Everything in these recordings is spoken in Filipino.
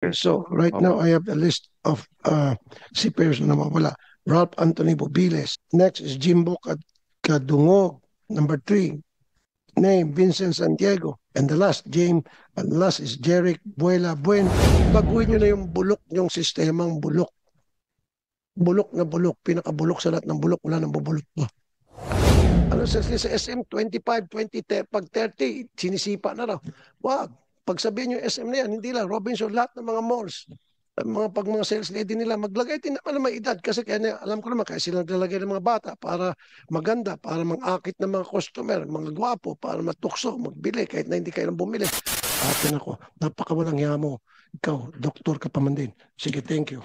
Okay, so right Opo. now I have the list of seafarers na nawawala. Ralph Anthony Bobiles. Next is Jimbo Kadungog. Number three, name Vincent Santiago. And the last, and the last is Jeric Buela Bueno. Baguhin nyo na yung bulok yung sistemang bulok. Bulok na bulok, pinakabulok sa lahat ng bulok, wala nang bubulok pa. Ano sa SM 25, 20, pag 30, sinisipa na raw. Wag. Pag sabihin yung SM na yan, hindi lang. Robinson, lahat ng mga malls, mga sales lady nila, maglagay din naman ng may edad. Kasi alam ko naman, kaya sila naglalagay ng mga bata para maganda, para mang-akit ng mga customer, mga gwapo, para matukso, magbili, kahit na hindi kayo nang bumili. Atin ako, napakawalang hiya mo. Ikaw, doktor ka pa man din. Sige, thank you.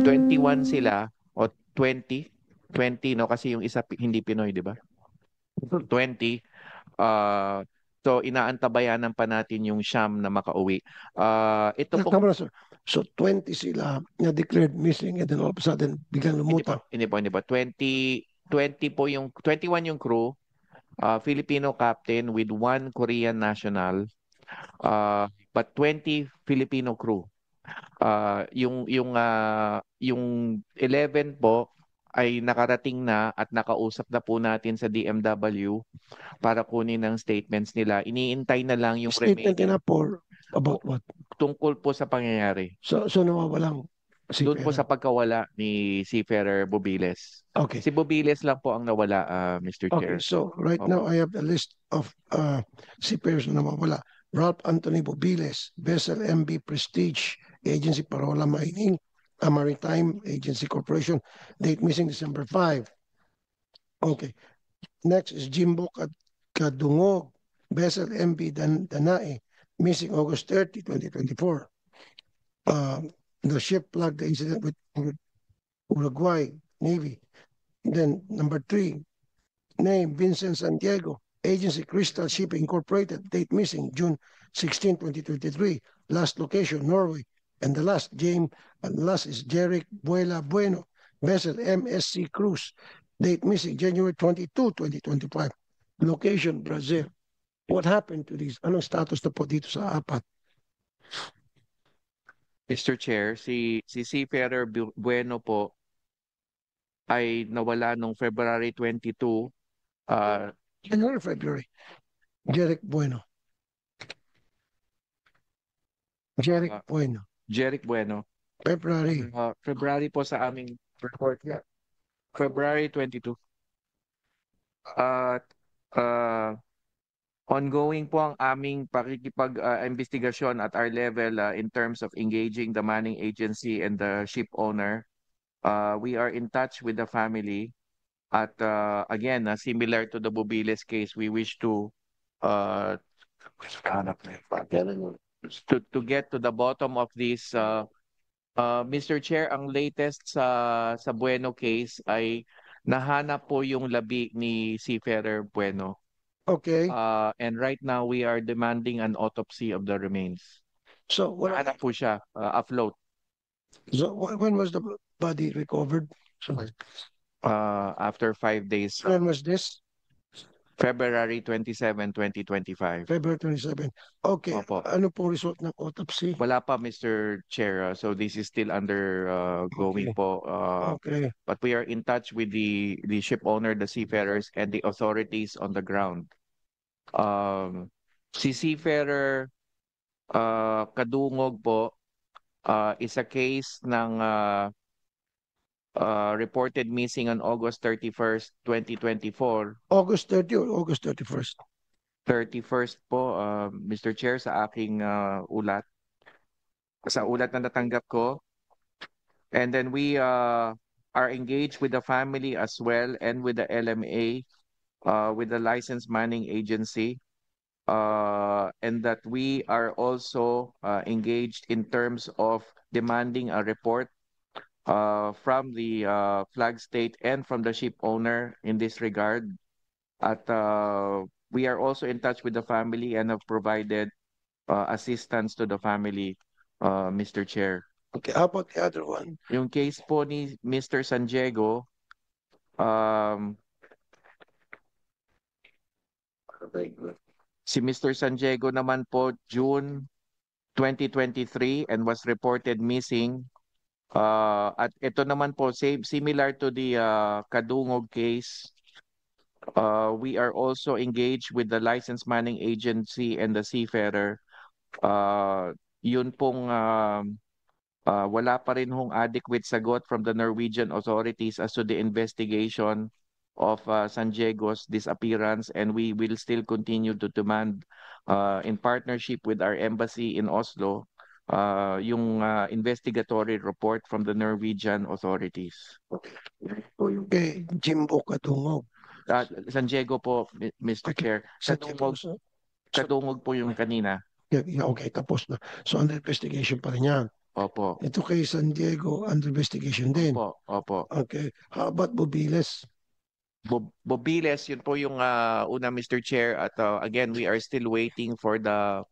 21 sila o 20. 20 no kasi yung isa hindi Pinoy, di ba? 20. Uh, so inaantabayanan pa natin yung Siyam na makauwi. Ito po Tama na, sir. So 20 sila na declared missing and then all of a sudden biglang lumutang. hindi po. 20 po yung 21 yung crew, Filipino captain with one Korean national, but 20 Filipino crew. Yung 11 po ay nakarating na at nakausap na po natin sa DMW para kunin ang statements nila. Iniintay na lang yung Statement remaining na for about what? tungkol po sa pangyayari. So nawawalang Doon po sa seafarer. pagkawala ni Seafarer Bobiles. Okay. Si Bobiles lang po ang nawala, Mr. Okay. Chair. So right Opo. now I have the list of seafarers na nawawala. Ralph Anthony Bobiles, Vessel MB Prestige, Agency Parola Mining, Maritime Agency Corporation, date missing December 5. Okay. Next is Jimbo Kadungog, Vessel MB Danae, missing August 30, 2024. The ship flagged the incident with Uruguay Navy. Then number three, name Vincent Santiago, Agency Crystal Shipping Incorporated, date missing June 16, 2023. Last location, Norway. And the last, and the last is Jeric Buela Bueno, vessel MSC Cruise, date missing January 22, 2025. Location, Brazil. What happened to these? Anong status na po dito sa apat? Mr. Chair, si Seafarer Bueno po ay nawala noong February 22. January, February. Jeric Bueno. Jeric Bueno. Jeric Bueno. February. February po sa aming report. February 22. At ongoing po ang aming pakikipag-investigasyon at our level in terms of engaging the manning agency and the ship owner. We are in touch with the family at again, similar to the Bobiles case, we wish to get to the bottom of this. Mr. Chair, ang latest sa Bueno case ay nahanap po yung labi ni Seafarer Bueno. Okay. And right now we are demanding an autopsy of the remains. So Nahanap po siya afloat. So when was the body recovered? After 5 days. When was this? February 27, 2025. February 27. Okay. Opo. Ano pong result ng autopsy? Wala pa, Mr. Chair. So this is still under going Okay. po. Okay. But we are in touch with the ship owner, the seafarers, and the authorities on the ground. Si Seafarer Kadungog po is a case ng reported missing on August 31st, 2024. August 30 or August 31st? 31st po, Mr. Chair, sa aking ulat. Sa ulat na natanggap ko. And then we are engaged with the family as well and with the LMA, with the licensed manning agency. And that we are also engaged in terms of demanding a report from the flag state and from the ship owner in this regard. At we are also in touch with the family and have provided assistance to the family, Mr. Chair. Okay, how about the other one? Yung case po ni Mr. Santiago, si Mr. Santiago naman po, June 2023 and was reported missing. At ito naman po, similar to the Kadungog case, we are also engaged with the License Manning Agency and the Seafarer. Yun pong wala pa rin hong adequate sagot from the Norwegian authorities as to the investigation of San Diego's disappearance, and we will still continue to demand in partnership with our embassy in Oslo yung investigatory report from the Norwegian authorities. O yung kay Jimbo Katungog. San Diego po, Mr. Okay. Chair. Sa Jimbo, Kadungog po yung kanina. okay, tapos na. So under investigation pa rin yan. Opo. Ito kay San Diego, under investigation din. Opo. Okay. How about Bubiles? Bobiles, yun po yung una, Mr. Chair. At again, we are still waiting for the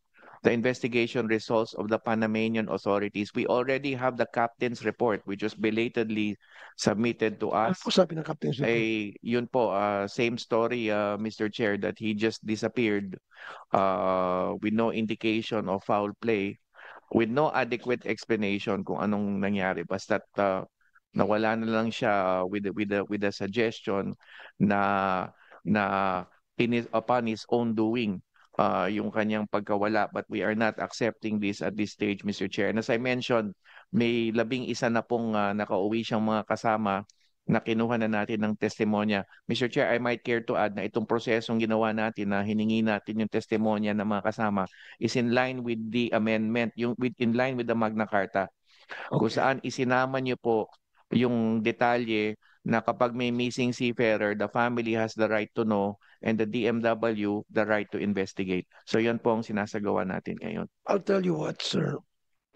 investigation results of the Panamanian authorities. We already have the captain's report, which was belatedly submitted to us. Ano po sabi ng Captain's report? Yun po, same story, Mr. Chair, that he just disappeared with no indication of foul play, with no adequate explanation kung anong nangyari. Basta't nawala na lang siya with the suggestion na upon his own doing yung kanyang pagkawala, but we are not accepting this at this stage, Mr. Chair. And as I mentioned, may 11 na pong nakauwi siyang mga kasama na kinuha na natin ng testimonya. Mr. Chair, I might care to add na itong prosesong ginawa natin na hiningi natin yung testimonya ng mga kasama is in line with the amendment, in line with the Magna Carta, kung saan isinama niyo po yung detalye na kapag may missing seafarer, the family has the right to know and the DMW the right to investigate. So yan po ang sinasagawa natin ngayon. I'll tell you what, sir.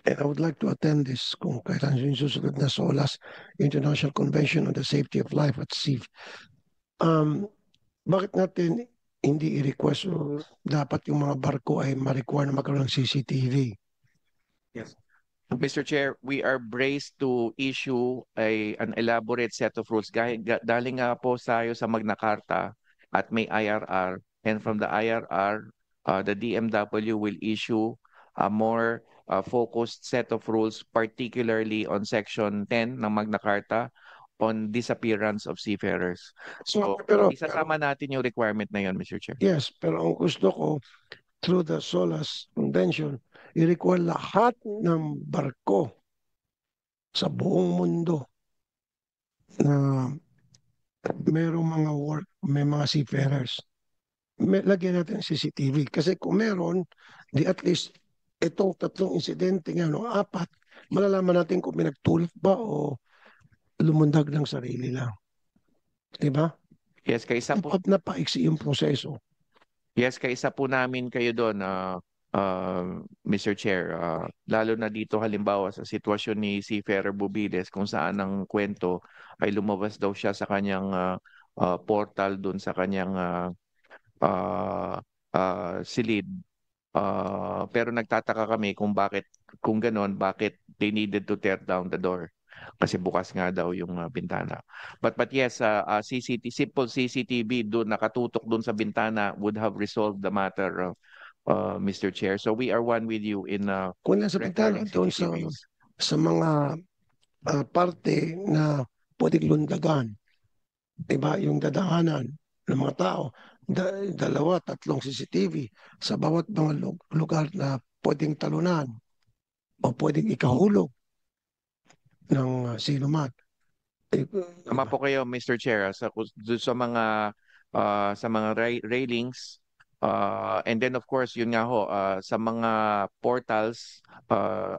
And I would like to attend this kung kailan yung susunod na SOLAS, International Convention on the Safety of Life at Sea. Bakit natin hindi i-request o dapat yung mga barko ay ma-require na magkaroon ng CCTV? Yes. Mr. Chair, we are braced to issue an elaborate set of rules. Dahil nga po tayo sa Magna Carta at may IRR, and from the IRR, the DMW will issue a more focused set of rules, particularly on Section 10 ng Magna Carta on disappearance of seafarers. So, isasama natin yung requirement na yun, Mr. Chair. Yes, pero ang gusto ko, through the SOLAS Convention, i-require lahat ng barko sa buong mundo na may mga seafarers. Lagyan natin CCTV. Kasi kung meron, at least itong 3 insidente nga, 4, malalaman natin kung may nagtulak ba o lumundag ng sarili lang. Diba? Yes, kaisa po. Napaiksi yung proseso. Yes, kaisa po namin kayo doon, Mr. Chair. Lalo na dito halimbawa sa sitwasyon ni Seafarer Bubiles kung saan ang kwento ay lumabas daw siya sa kanyang portal doon sa kanyang silid. Pero nagtataka kami kung ganon, bakit they needed to tear down the door. Kasi bukas nga daw yung bintana. But yes, simple CCTV doon nakatutok doon sa bintana would have resolved the matter, Mr. Chair. So we are one with you in kung lang sa bintana doon sa mga parte na pwedeng lundagan. Diba? Yung dadaanan ng mga tao, 2, 3 CCTV sa bawat mga lugar na pwedeng talunan o pwedeng ikahulog ng sino man. Tama po kayo, Mr. Chair, sa mga railings, and then of course yun nga ho, sa mga portals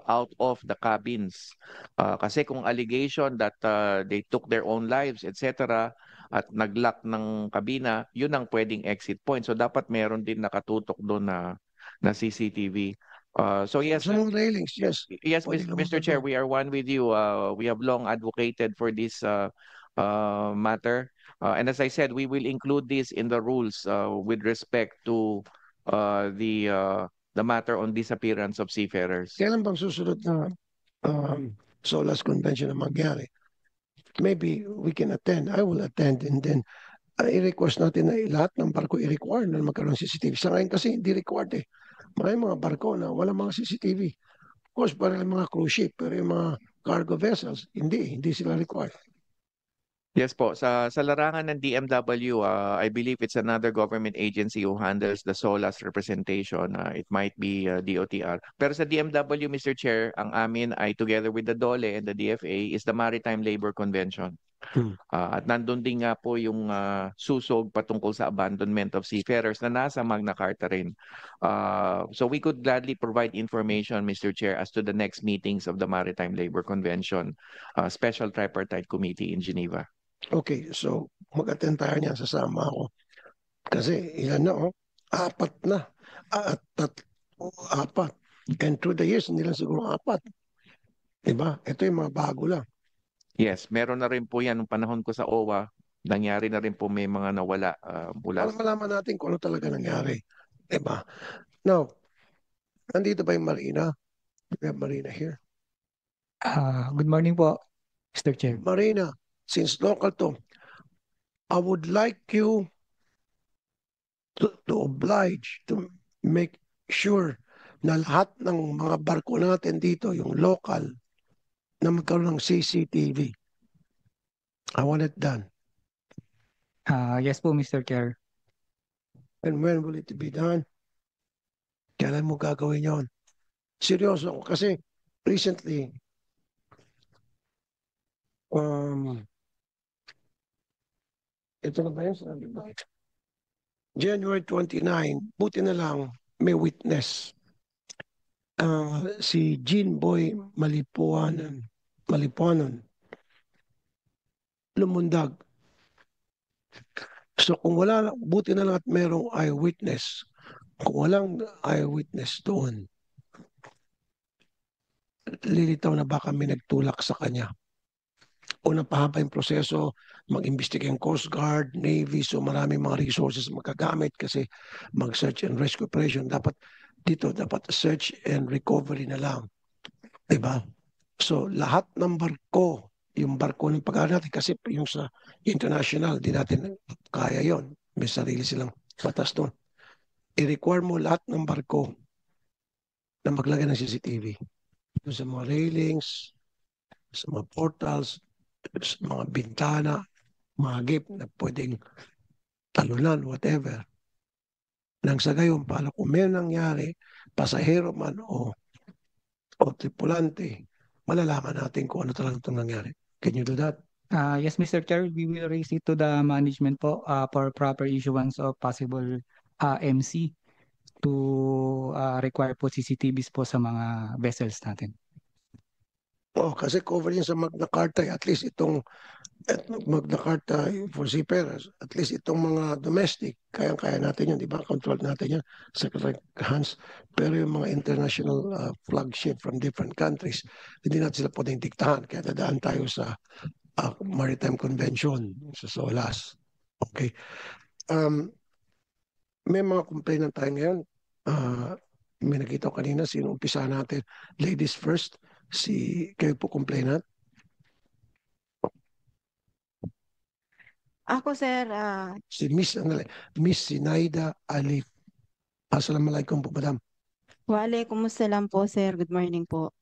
out of the cabins. Kasi kung allegation that they took their own lives, etc., at nag-lock ng kabina, yun ang pwedeng exit point. So dapat meron din nakatutok doon na CCTV. So yes, Some railings, yes. Yes, Mr. Chair, we are one with you. We have long advocated for this matter. And as I said, we will include this in the rules with respect to the matter on disappearance of seafarers. Kailan bang susunod na SOLAS Convention na magyari? Maybe we can attend. I will attend, and then i-request natin na lahat ng barko i-require na magkaroon ng CCTV. Sa ngayon kasi hindi required eh. Maraming mga barko na wala mga CCTV. Of course, para yung mga cruise ship, pero yung mga cargo vessels, hindi sila required. Yes po, sa larangan ng DMW, I believe it's another government agency who handles the SOLAS representation. It might be DOTR. Pero sa DMW, Mr. Chair, ang amin ay together with the DOLE and the DFA is the Maritime Labor Convention. Hmm. At nandun din nga po yung susog patungkol sa abandonment of seafarers na nasa Magna Carta rin. So we could gladly provide information, Mr. Chair, as to the next meetings of the Maritime Labor Convention Special Tripartite Committee in Geneva. Okay, so mag-attend tayo niyan, sasama ako. Kasi ilan na, oh, apat na. Apat. And through the years, hindi lang siguro apat. Diba? Ito yung mga bago lang. Yes, meron na rin po yan nung panahon ko sa OWA. Nangyari na rin po may mga nawala mula. Para malaman natin kung ano talaga nangyari. Diba? Now, nandito ba yung Marina? We have Marina here. Good morning po, Mr. Chair. Marina, since local to, I would like you to oblige to make sure na lahat ng mga barko natin dito, yung local, na magkaroon ng CCTV. I want it done. Yes po, Mr. Chair. And when will it be done? Kailan mo gagawin yon? Seryoso ako kasi recently, ito na ba yun? Sabi ba? January 29, buti na lang may witness. Si Jean Boy Malipuanan, lumundag. So kung wala, buti na lang at merong eyewitness. Kung walang eyewitness doon, lilitaw na baka may nagtulak sa kanya. Una pahaba yung proseso, mag-imbestiga yung Coast Guard, Navy, so maraming mga resources magagamit kasi mag-search and rescue operation. Dapat search and recovery na lang. Diba? So lahat ng barko, yung barko ng pag-aaral natin, kasi yung sa international, di natin kaya yon. May sarili silang batas doon. I-require mo lahat ng barko na maglagay ng CCTV. Sa mga railings, sa mga portals, sa mga bintana, mga gate na pwedeng talunan, whatever. Nang sa gayon, paano kung may nangyari, pasahero man o tripulante, malalaman natin kung ano talaga itong nangyari. Can you do that? Yes, Mr. Chair, we will raise it to the management po for proper issuance of possible MC to require po CCTVs po sa mga vessels natin. Oh, kasi cover yun sa Magna Carta, at least itong Magna Carta for seafarers, at least itong mga domestic, kaya natin yun, di ba? Control natin yan, Secretary Hans. Pero yung mga international flagship from different countries, hindi natin sila pwedeng diktahan. Kaya dadaan tayo sa Maritime Convention, sa SOLAS. Okay. May mga complainant tayo ngayon. May nakita ko kanina, sino umpisa natin. Ladies first, kayo po complainant. Ako, sir, Si Miss Sinaida Alif. Assalamualaikum po, madam. wale, kumusta lang po, sir? Good morning po.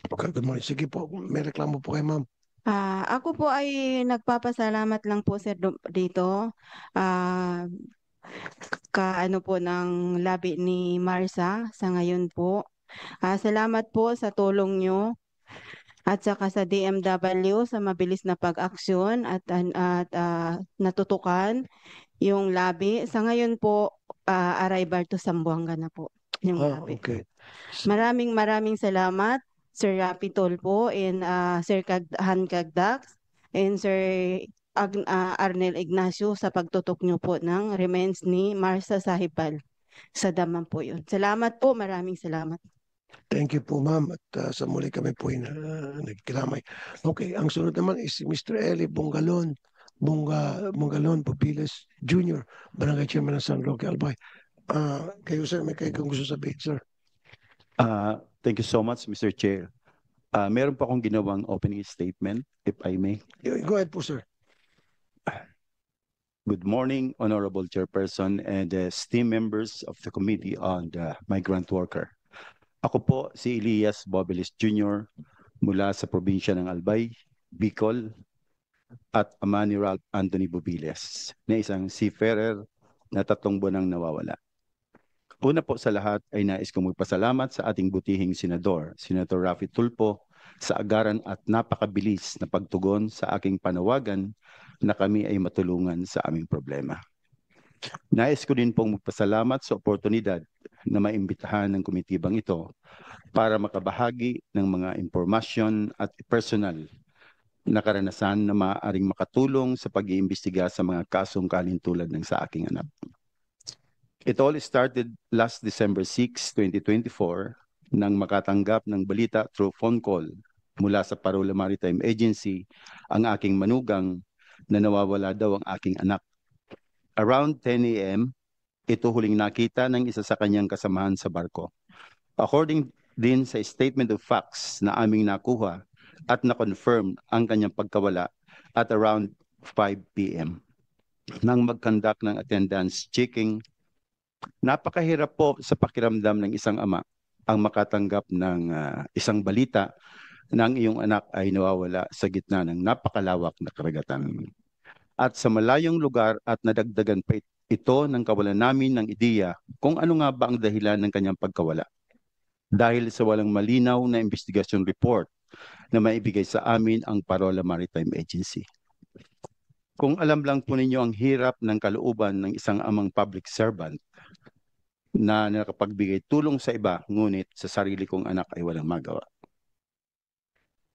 Okay, good morning. Sige po, may reklamo po kayo, ma'am. Ako po ay nagpapasalamat lang po, sir, dito. Ano po ng labi ni Marsa sa ngayon po. Salamat po sa tulong nyo at saka sa DMW sa mabilis na pag-aksyon at natutukan yung labi. Sa ngayon po, arrival to Zamboanga na po yung labi. Okay. Maraming salamat, Sir Rapi Tolpo and Sir Han Cagdax and Sir Arnel Ignacio sa pagtutok nyo po ng remains ni Marsa Sahibal. Sa daman po yun. Salamat po, maraming salamat. Thank you po, ma'am. At sa muli kami po nagkilamay. Okay, ang sunod naman is si Mr. Eli Bungalon Popiles Jr., Barangay Chairman ng San Roque, Albay. Kayo, sir, may kayo gusto sabihin, sir? Thank you so much, Mr. Chair. Meron pa akong ginawang opening statement, if I may. Go ahead po, sir. Good morning, Honorable Chairperson and esteemed members of the Committee on the Migrant Worker. Ako po si Elias Bobelis Jr. mula sa probinsya ng Albay, Bicol, at ama ni Ralph Anthony Bobiles na isang seafarer na 3 buwan nang nawawala. Una po sa lahat ay nais kong magpasalamat sa ating butihing senador, Senator Raffy Tulfo, sa agaran at napakabilis na pagtugon sa aking panawagan na kami ay matulungan sa aming problema. Nais ko din pong magpasalamat sa oportunidad na maimbitahan ng komitibang ito para makabahagi ng mga impormasyon at personal na karanasan na maaaring makatulong sa pag-iimbestiga sa mga kasong kalintulad ng sa aking anak. It all started last December 6, 2024 nang makatanggap ng balita through phone call mula sa Parola Maritime Agency ang aking manugang na nawawala daw ang aking anak. Around 10 a.m., ito huling nakita ng isa sa kanyang kasamahan sa barko. According din sa statement of facts na aming nakuha at na-confirm ang kanyang pagkawala at around 5 p.m. Nang mag-conduct ng attendance checking, napakahirap po sa pakiramdam ng isang ama ang makatanggap ng isang balita na ang iyong anak ay nawawala sa gitna ng napakalawak na karagatan. At sa malayong lugar at nadagdagan pa ito ng kawalan namin ng ideya kung ano nga ba ang dahilan ng kanyang pagkawala. Dahil sa walang malinaw na investigation report na maibigay sa amin ang Parola Maritime Agency. Kung alam lang po ninyo ang hirap ng kalooban ng isang amang public servant na nakapagbigay tulong sa iba, ngunit sa sarili kong anak ay walang magawa.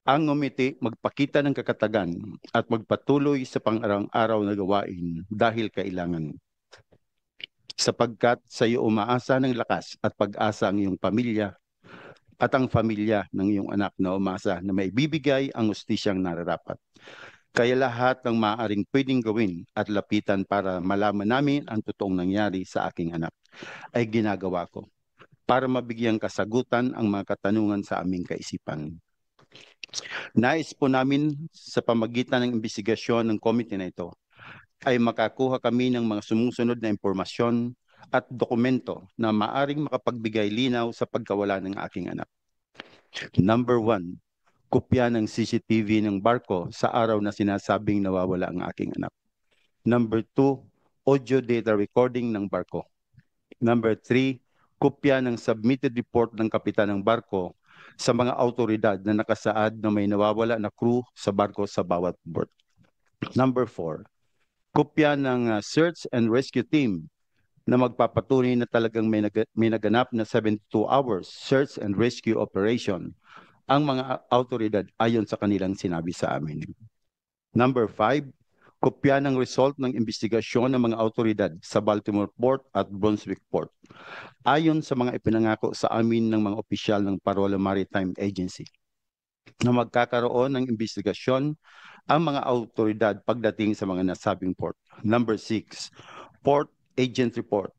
Ang ngumiti, magpakita ng kakatagan at magpatuloy sa pang-araw-araw na gawain dahil kailangan. Sapagkat sa iyo umaasa ng lakas at pag-asa ang iyong pamilya at ang pamilya ng iyong anak na umasa na maibibigay ang hustisyang nararapat. Kaya lahat ng maaaring pwedeng gawin at lapitan para malaman namin ang totoong nangyari sa aking anak ay ginagawa ko para mabigyang kasagutan ang mga katanungan sa aming kaisipan. Nais po namin sa pamagitan ng imbestigasyon ng komite na ito ay makakuha kami ng mga sumusunod na impormasyon at dokumento na maaring makapagbigay linaw sa pagkawala ng aking anak. Number 1, kopya ng CCTV ng barko sa araw na sinasabing nawawala ang aking anak. Number 2, audio data recording ng barko. Number 3, kopya ng submitted report ng kapitan ng barko sa mga autoridad na nakasaad na may nawawala na crew sa barko sa bawat port. Number 4, kopya ng search and rescue team na magpapatunay na talagang may naganap na 72 hours search and rescue operation ang mga autoridad ayon sa kanilang sinabi sa amin. Number 5, kopya ng result ng investigasyon ng mga autoridad sa Baltimore Port at Brunswick Port ayon sa mga ipinangako sa amin ng mga opisyal ng Parola Maritime Agency na magkakaroon ng investigasyon ang mga autoridad pagdating sa mga nasabing port. Number 6, Port Agent Report,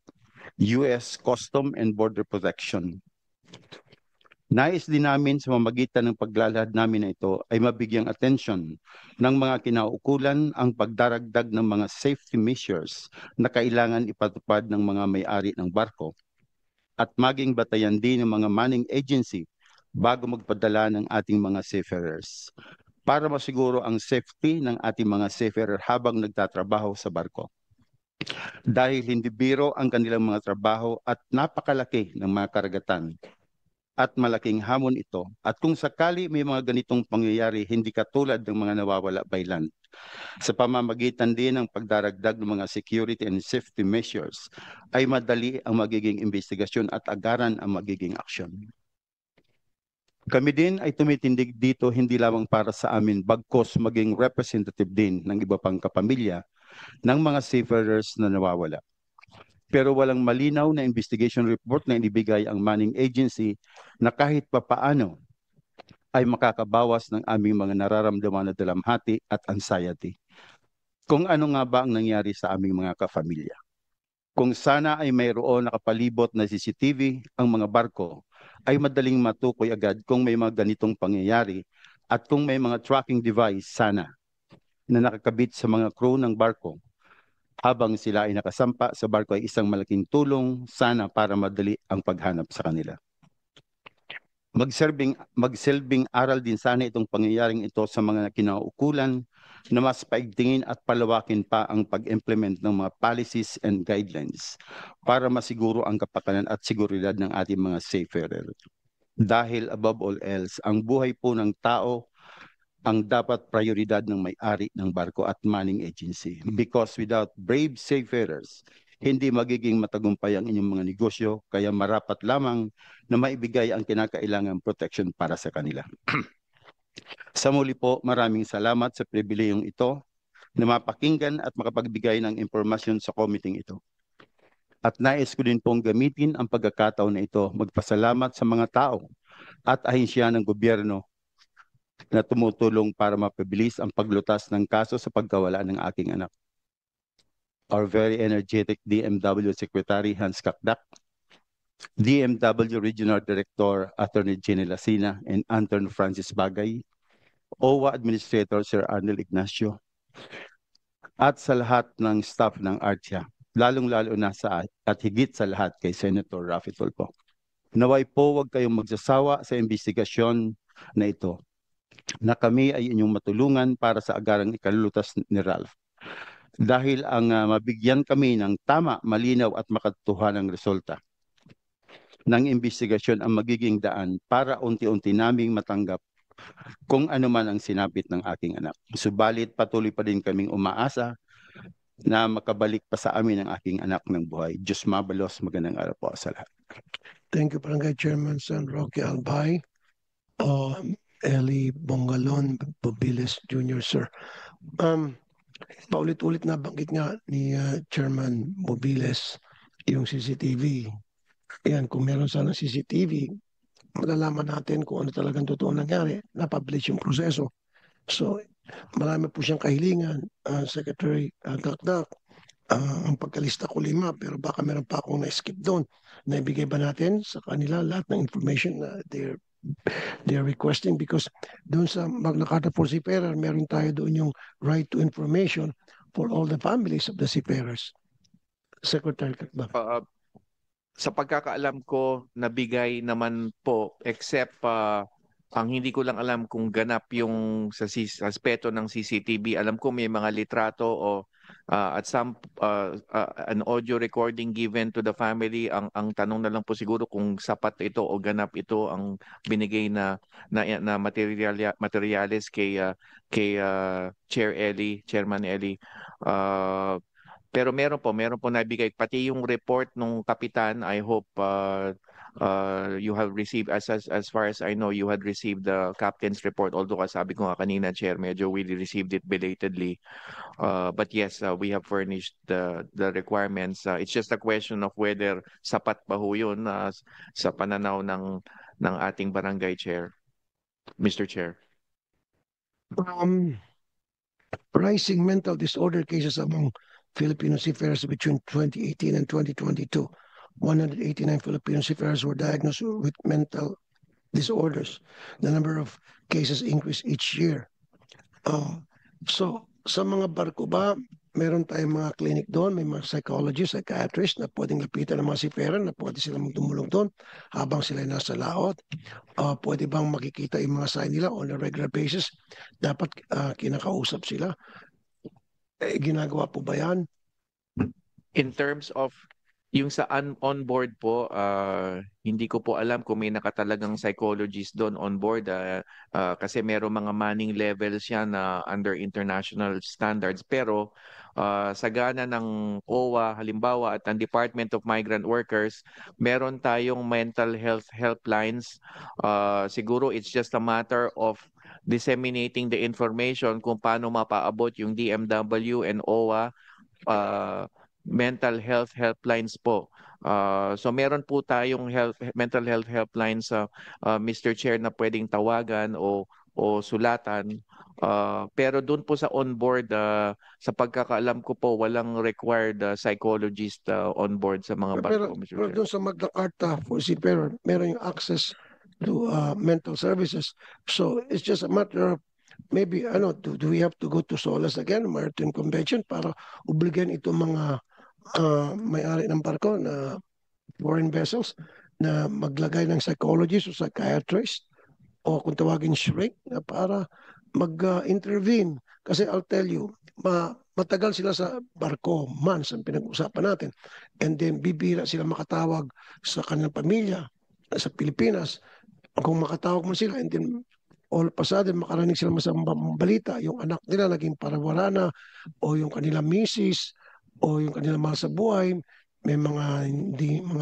U.S. Custom and Border Protection. Nais din namin sa mamagitan ng paglalahad namin na ito ay mabigyang atensyon ng mga kinaukulan ang pagdaragdag ng mga safety measures na kailangan ipatupad ng mga may-ari ng barko at maging batayan din ng mga manning agency bago magpadala ng ating mga seafarers para masiguro ang safety ng ating mga seafarer habang nagtatrabaho sa barko. Dahil hindi biro ang kanilang mga trabaho at napakalaki ng mga karagatan at malaking hamon ito. At kung sakali may mga ganitong pangyayari, hindi katulad ng mga nawawala by land. Sa pamamagitan din ng pagdaragdag ng mga security and safety measures, ay madali ang magiging investigasyon at agaran ang magiging aksyon. Kami din ay tumitindig dito hindi lamang para sa amin, bagkos maging representative din ng iba pang kapamilya ng mga seafarers na nawawala. Pero walang malinaw na investigation report na inibigay ang manning agency na kahit papaano ay makakabawas ng aming mga nararamdaman na dalamhati at anxiety. Kung ano nga ba ang nangyari sa aming mga kapamilya. Kung sana ay mayroon nakapalibot na CCTV ang mga barko, ay madaling matukoy agad kung may mga ganitong pangyayari at kung may mga tracking device sana na nakakabit sa mga crew ng barko habang sila ay nakasampa sa barko ay isang malaking tulong sana para madali ang paghanap sa kanila. Magsilbing aral din sana itong pangyayaring ito sa mga kinaukulan na mas paigtingin at palawakin pa ang pag-implement ng mga policies and guidelines para masiguro ang kapakanan at seguridad ng ating mga seafarer. Dahil above all else, ang buhay po ng tao ang dapat prioridad ng may-ari ng barko at manning agency. Because without brave seafarers, hindi magiging matagumpay ang inyong mga negosyo, kaya marapat lamang na maibigay ang kinakailangang protection para sa kanila. Sa muli po, maraming salamat sa pribilehiyong ito na mapakinggan at makapagbigay ng impormasyon sa committee ito. At nais ko din pong gamitin ang pagkakataon na ito magpasalamat sa mga tao at ahensya ng gobyerno na tumutulong para mapabilis ang paglutas ng kaso sa pagkawala ng aking anak. Our very energetic DMW Secretary Hans Kakdak, DMW Regional Director Attorney Jenny Lasina and Anton Francis Bagay, OWA Administrator Sir Arnel Ignacio, at sa lahat ng staff ng ARTIA, lalong-lalo na at higit sa lahat kay Senator Raffy Tulfo. Naway po huwag kayong magsasawa sa investigasyon na ito, na kami ay inyong matulungan para sa agarang ikalulutas ni Ralph. Dahil ang mabigyan kami ng tama, malinaw at makatotohanang resulta ng investigasyon ang magiging daan para unti-unti naming matanggap kung ano man ang sinapit ng aking anak. Subalit patuloy pa din kaming umaasa na makabalik pa sa amin ang aking anak ng buhay. Diyos mabalos, magandang araw po sa lahat. Thank you, Barangay Chairman San Roque Albay. Eli Bongalon Bobiles Jr., sir. Paulit-ulit na banggit nga ni Chairman Bobiles yung CCTV. Yan, kung meron sana CCTV, malalaman natin kung ano talagang totoo nangyari, na-publish yung proseso. So, marami po siyang kahilingan, Secretary Kakdak. Ang pagkalista ko 5, pero baka meron pa akong na-skip doon. Naibigay ba natin sa kanila lahat ng information na they're requesting, because doon sa Magna Carta for Seafarer, meron tayo doon yung right to information for all the families of the seafarers. Secretary Kakdak. Sa pagkakaalam ko, nabigay naman po, except ang hindi ko lang alam kung ganap yung sa aspeto ng CCTV. Alam ko may mga litrato o at some an audio recording given to the family. Ang tanong na lang po siguro kung sapat ito o ganap ito ang binigay na materials kay Chairman Eli. Pero meron po nabigay pati yung report nung kapitan. I hope you have received, as far as I know, you had received the captain's report, although sabi ko nga kanina, Chair, medyo we received it belatedly. But yes, we have furnished the requirements. It's just a question of whether sapat ba ho yun sa pananaw ng ating barangay chair, Mr. Chair. Rising mental disorder cases among Filipino seafarers between 2018 and 2022. 189 Filipino seafarers were diagnosed with mental disorders. The number of cases increased each year. So, sa mga barko ba, meron tayong mga clinic doon, may mga psychologists, psychiatrists na pwedeng lapitan ng mga seafarer, na pwede silang magtumulong doon habang sila nasa laot. Pwede bang makikita yung mga sign nila on a regular basis? Dapat kinakausap sila. Ginagawa po ba yan? In terms of yung sa on-board po, hindi ko po alam kung may nakatalagang psychologist doon on board kasi merong mga manning levels yan under international standards. Pero sa gana ng OWA, halimbawa, at ang Department of Migrant Workers, meron tayong mental health helplines. Siguro it's just a matter of disseminating the information kung paano mapaabot yung DMW and OWA mental health helplines po. So meron po tayong mental health helplines Mr. Chair na pwedeng tawagan o sulatan. Pero doon po sa onboard, sa pagkakaalam ko po, walang required psychologist onboard sa mga barko, Mr. Pero Chair. doon sa Magna Carta for Seafarer, meron yung access to mental services. So it's just a matter of maybe do we have to go to SOLAS again, Maritime Convention, para obligahan itong mga may-ari ng barko na foreign vessels na maglagay ng psychologist o psychiatrist o kung tawagin shrink na para mag-intervene. Kasi I'll tell you, matagal sila sa barko, months ang pinag-usapan natin. And then bibira sila makatawag sa kanilang pamilya sa Pilipinas. Kung makatawag mo sila, and then all of a sudden makaranig sila masamang balita, yung anak nila naging parawala na, o yung kanilang misis, o yung kanilang mahal sa buhay, may mga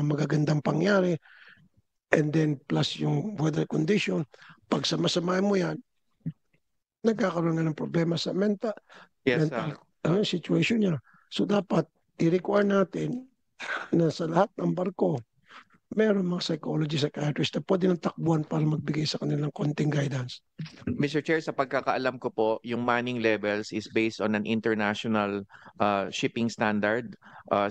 magagandang pangyari, and then plus yung weather condition, pag samasamahin mo yan, nagkakaroon na ng problema sa mental situation niya. So dapat i-require natin na sa lahat ng barko, meron mga psychologist, psychiatrist na pwede ng takbuhan para magbigay sa kanilang konting guidance. Mr. Chair, sa pagkakaalam ko po, yung manning levels is based on an international shipping standard,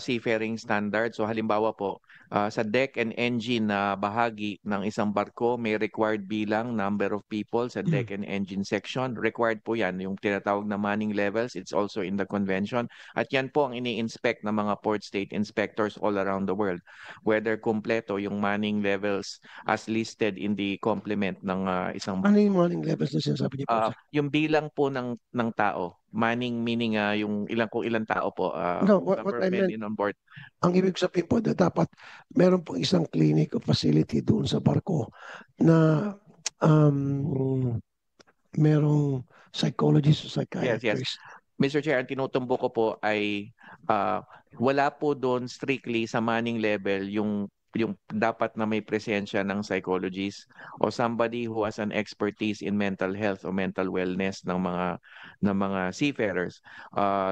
seafaring standard. So halimbawa po, sa deck and engine na bahagi ng isang barko, may required bilang number of people sa deck and engine section. Required po yan, yung tinatawag na manning levels. It's also in the convention. At yan po ang ini-inspect ng mga port state inspectors all around the world. Whether kompleto yung manning levels as listed in the complement ng isang barko. Ano yung manning levels na sinasabi niyo po? Yung bilang po ng tao. Manning meaning yung ilang tao po. No, what I meant, in on board. ang ibig sabihin po na dapat meron pong isang clinic o facility doon sa barko na merong psychologist o psychiatrist. Mr. Chair, ang tinutumbo ko po ay wala po doon strictly sa manning level yung dapat na may presensya ng psychologist o somebody who has an expertise in mental health o mental wellness ng mga seafarers.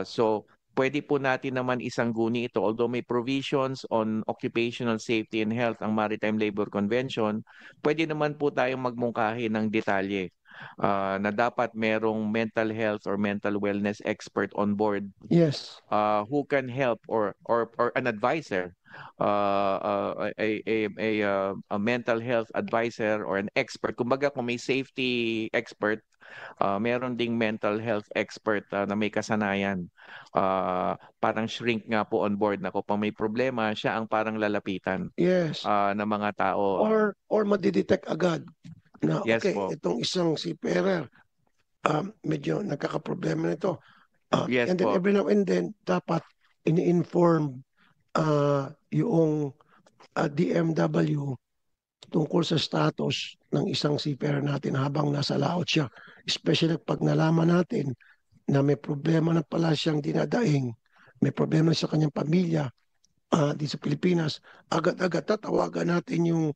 So pwede po natin naman isangguni ito, although may provisions on occupational safety and health ang Maritime Labor Convention, pwede naman po tayong magmungkahi ng detalye na dapat merong mental health or mental wellness expert on board. Yes. Who can help or an advisor, a mental health advisor or an expert. Kumbaga kung may safety expert, meron ding mental health expert na may kasanayan. Parang shrink nga po on board na kung may problema, siya ang parang lalapitan. Yes. ng mga tao. Or madidetect agad na Yes okay, po. itong isang seafarer medyo nagkakaproblema nito. Yes And then po. every now and then dapat ini-inform yung DMW tungkol sa status ng isang seafarer natin habang nasa laot siya. Especially pag nalaman natin na may problema na pala siyang dinadaing, may problema sa kanyang pamilya di sa Pilipinas, agad-agad tatawagan natin yung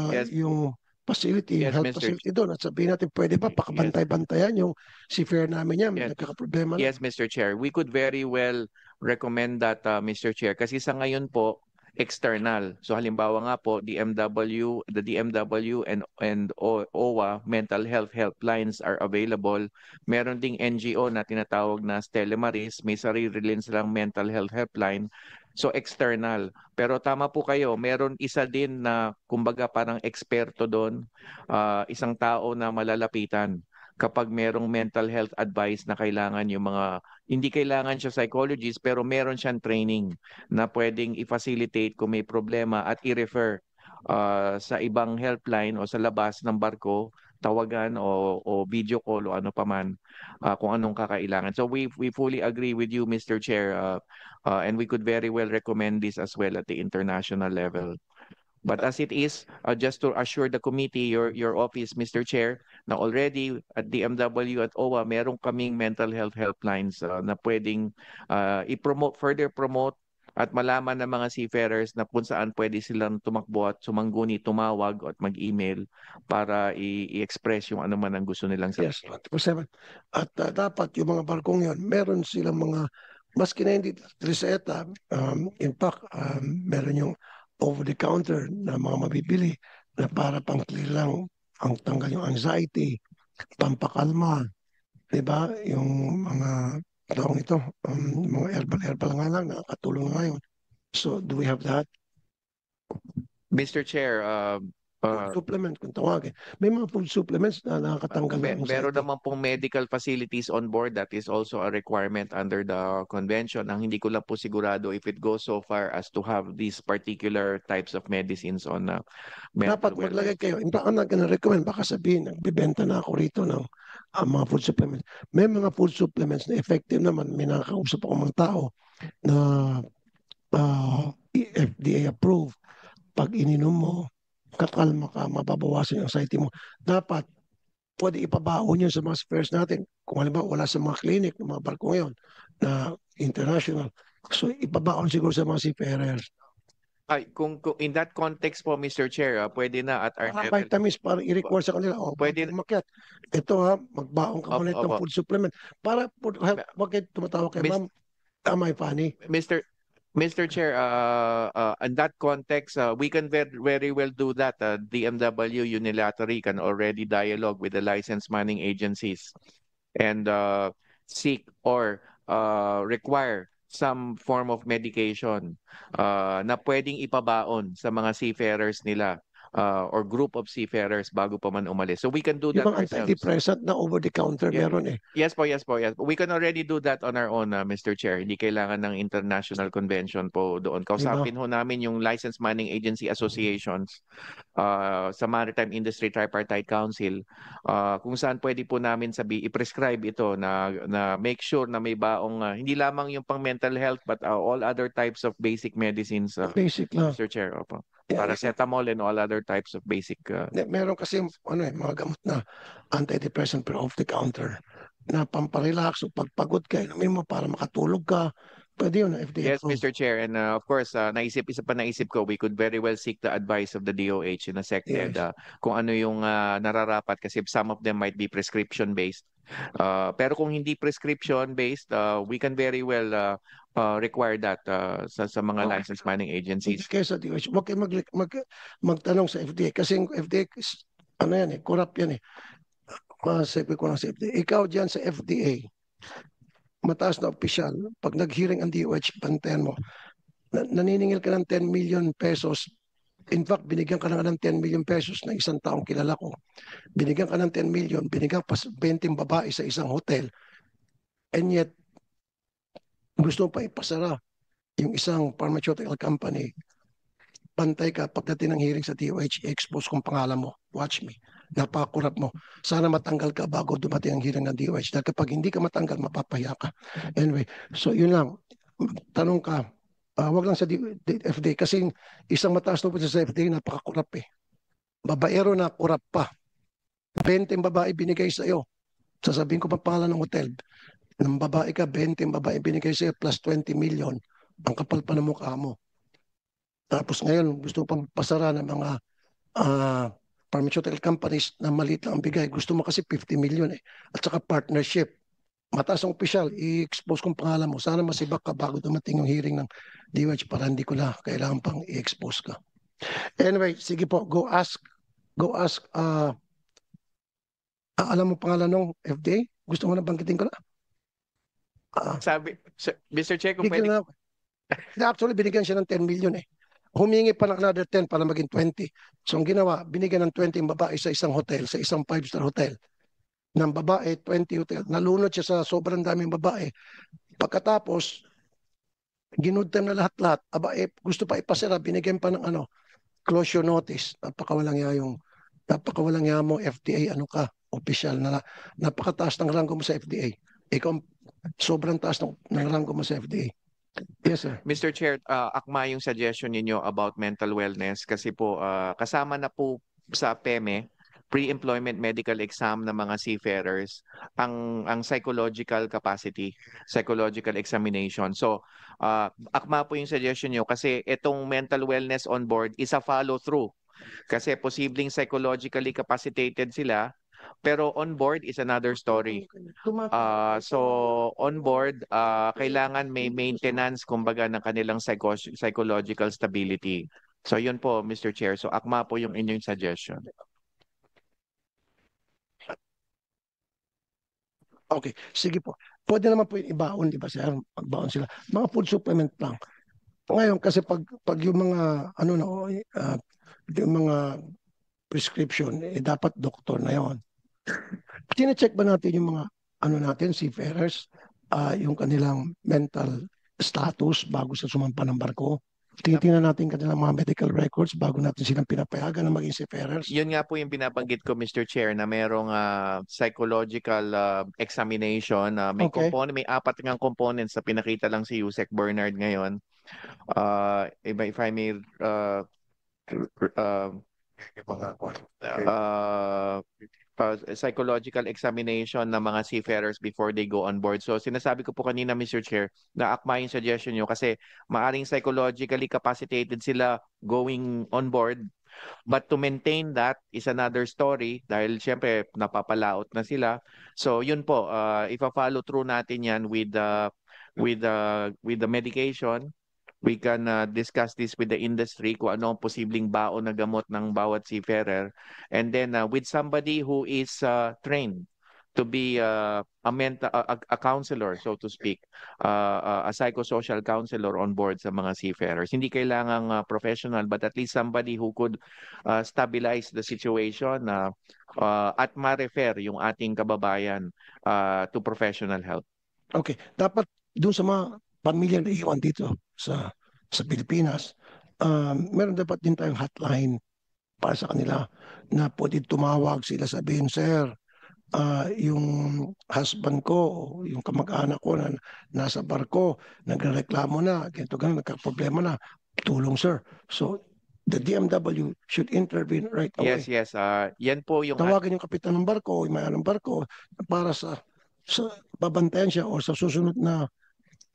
Yes. yung facility, Yes, health Mr. facility doon at sabihin natin pwede ba pakabantay-bantayan yung seafarer namin yan, may Yes. nagkakaproblema na. Yes, Mr. Chair. We could very well recommend that, Mr. Chair, kasi sa ngayon po, external. So halimbawa nga po, the DMW and OWA mental health helplines are available. Meron ding NGO na tinatawag na Stella Maris, may sarili rin silang mental health helpline. So external. Pero tama po kayo, meron isa din na kumbaga parang eksperto doon, isang tao na malalapitan kapag merong mental health advice na kailangan yung mga, hindi kailangan siya psychologist pero meron siyang training na pwedeng i-facilitate kung may problema at i-refer sa ibang helpline o sa labas ng barko, tawagan o video call o ano paman kung anong kakailangan. So we fully agree with you, Mr. Chair, and we could very well recommend this as well at the international level. But as it is, just to assure the committee, your office, Mr. Chair, na already at DMW at OWA, meron kaming mental health helplines na pwedeng further promote at malaman ng mga seafarers na kung saan pwede silang tumakbo at sumangguni, tumawag at mag-email para i-express yung ano man ang gusto nilang Yes, sabihin. 24/7. At dapat yung mga barkong yon, meron silang mga, maski na hindi reseta, in fact, meron yung over-the-counter na mga mabibili na para pang-clear lang, ang tanggal yung anxiety, pampakalma, di ba? Yung mga tawag ito, mga herbal nga lang, nakakatulong na ngayon. So, do we have that? Mr. Chair, Uh, supplement kung tawagin. May mga food supplements na nakakatanggal ng Meron anxiety. naman pong medical facilities on board that is also a requirement under the convention. Ang hindi ko lang po sigurado if it goes so far as to have these particular types of medicines on mental Dapat maglagay wellness. kayo. In fact, I'm not gonna recommend, baka sabihin, nagbibenta na ako rito ng mga food supplements. May mga food supplements na effective naman. May nakakausap ako mga tao na FDA approved. Pag ininom mo, kakalma ka, mababawasan yung anxiety mo. Dapat, pwede ipabaon yun sa mga spares natin. Kung halimbawa, wala sa mga clinic, mga barko ngayon, na international. So, ipabaon siguro sa mga seafarers. Ay, kung in that context po, Mr. Chair, pwede na at our Mga level. vitamins para i-require sa kanila. O, Pwede- pwede umakyat. Ito ha, magbaon ka muna itong Opo. food supplement. Para, wag kayo tumatawag kay Miss- ma'am. Am I funny? Mr. Chair, in that context, we can very well do that. DMW unilaterally can already dialogue with the licensed mining agencies and seek or require some form of medication na pwedeng ipabaon sa mga seafarers nila or group of seafarers bago pa man umalis. So we can do that Yung mga ourselves. antidepressant na over-the-counter Yeah. meron eh. Yes po. We can already do that on our own, Mr. Chair. Hindi kailangan ng international convention po doon. Kausapin ho namin yung Licensed Mining Agency Associations sa Maritime Industry Tripartite Council kung saan pwede po namin i-prescribe ito na make sure na may baong hindi lamang yung pang mental health but all other types of basic medicines, Basic lang. Mr. Chair. Opo. Yeah, Paracetamol and all other types of basic meron kasi mga gamot na antidepressant pero off the counter na pamparelax o pagpagod ka, inumin mo para makatulog ka. Pwede yun, FDA Yes, approved. Mr. Chair. And of course, isa pa naisip ko, we could very well seek the advice of the DOH in a SecDed Yes. kung ano yung nararapat kasi some of them might be prescription-based. Pero kung hindi prescription-based, we can very well require that sa mga Oh. licensed mining Hindi agencies. kayo sa DOH, huwag kayo magtanong sa FDA kasi yung FDA, yan eh, corrupt yan eh. Masabi ko lang sa FDA. Ikaw dyan sa FDA, mataas na opisyal, pag nag-hearing ang DOH, bantayan mo, naniningil ka ng 10 million pesos. In fact, binigyan ka na ng 10 million pesos na isang taong kilala ko. Binigyan ka ng 10 million, binigyan pa 20 babae sa isang hotel. And yet, gusto pa ipasara yung isang pharmaceutical company. Pantay ka pagdating ng hearing sa DOH, expose kong pangalan mo. Watch me. Napakurap mo. Sana matanggal ka bago dumating ang hearing ng DOH. Dahil kapag hindi ka matanggal, mapapahiya ka. Anyway, so yun lang. Tanong ka, wag lang sa FDA kasi isang mataas na opisyal sa FDA napakakurap eh. Babaero na kurap pa. 20 babae binigay sa iyo. Sasabihin ko pa pangalan ng hotel. Nang babae ka, 20 babae binigay sa iyo plus 20 million. Ang kapal pa ng mukha mo. Tapos ngayon, gusto pang pasara ng mga pharmaceutical companies na maliit lang ang bigay. Gusto mo kasi 50 million eh. At saka partnership. Mataas ang opisyal, i-expose kong pangalan mo. Sana masibak ka bago dumating yung hearing ng DOH para hindi ko na kailangan pang i-expose ka. Anyway, sige po, go ask. Alam mo pangalan ng FDA? Gusto mo na banggitin ko na? Mr. Chair, kung Bigyan pwede. na. Actually, binigyan siya ng 10 million eh. Humingi pa ng another 10 para maging 20. So ang ginawa, binigyan ng 20 yung babae sa isang hotel, sa isang 5-star hotel. Ng babae, 20 hotel. Nalunod siya sa sobrang daming babae. Pagkatapos, ginood time na lahat-lahat. Gusto pa ipasira, binigyan pa ng closure notice. Napakawalang ya mo, FDA, official na napakataas ng ranggo mo sa FDA. Ikaw, sobrang taas ng ranggo mo sa FDA. Yes, sir. Mr. Chair, akma yung suggestion ninyo about mental wellness kasi po kasama na po sa PEME, pre-employment medical exam ng mga seafarers, ang psychological capacity, psychological examination. So, akma po yung suggestion nyo kasi itong mental wellness on board is a follow-through. Kasi posibleng psychologically capacitated sila, pero on board is another story. So on board, kailangan may maintenance kumbaga ng kanilang psychological stability. So yun po, Mr. Chair. So akma po yung inyong suggestion. Okay, sige po. Pwede naman po yung ibaon, di ba sir? Magbaon sila. Mga food supplement lang. Ngayon kasi pag yung mga yung mga prescription, dapat doktor na yon. Tine-check ba natin yung mga natin, seafarers, yung kanilang mental status bago sa sumampa ng barko? Tinitingnan natin kanilang mga medical records bago natin silang pinapayagan na maging seafarers. Yun nga po yung binabanggit ko, Mr. Chair, na merong psychological examination. May Okay. may 4 ngang components na pinakita lang si Yusek Bernard ngayon. If I may psychological examination ng mga seafarers before they go on board. So sinasabi ko po kanina, Mr. Chair, na akma yung suggestion nyo kasi maaring psychologically capacitated sila going on board. But to maintain that is another story dahil syempre napapalaot na sila. So yun po, ipa-follow through natin yan with the medication. We can discuss this with the industry kung ano ang posibleng baon na gamot ng bawat seafarer. And then with somebody who is trained to be a counselor, so to speak, a psychosocial counselor on board sa mga seafarers. Hindi kailangang professional, but at least somebody who could stabilize the situation at ma-refer yung ating kababayan to professional help. Okay. Dapat doon sa mga pamilyang naiiwan dito sa Pilipinas, meron dapat din tayong hotline para sa kanila na pwede tumawag sila, sabihin, sir, yung husband ko, yung kamag-anak ko na nasa barko, nagreklamo na, ganito ganun, nagka-problema na, tulong sir. So, the DMW should intervene right away. Yes. Yan po yung Tawagan yung kapitan ng barko, yung may ng barko, para sa babantayan siya o sa susunod na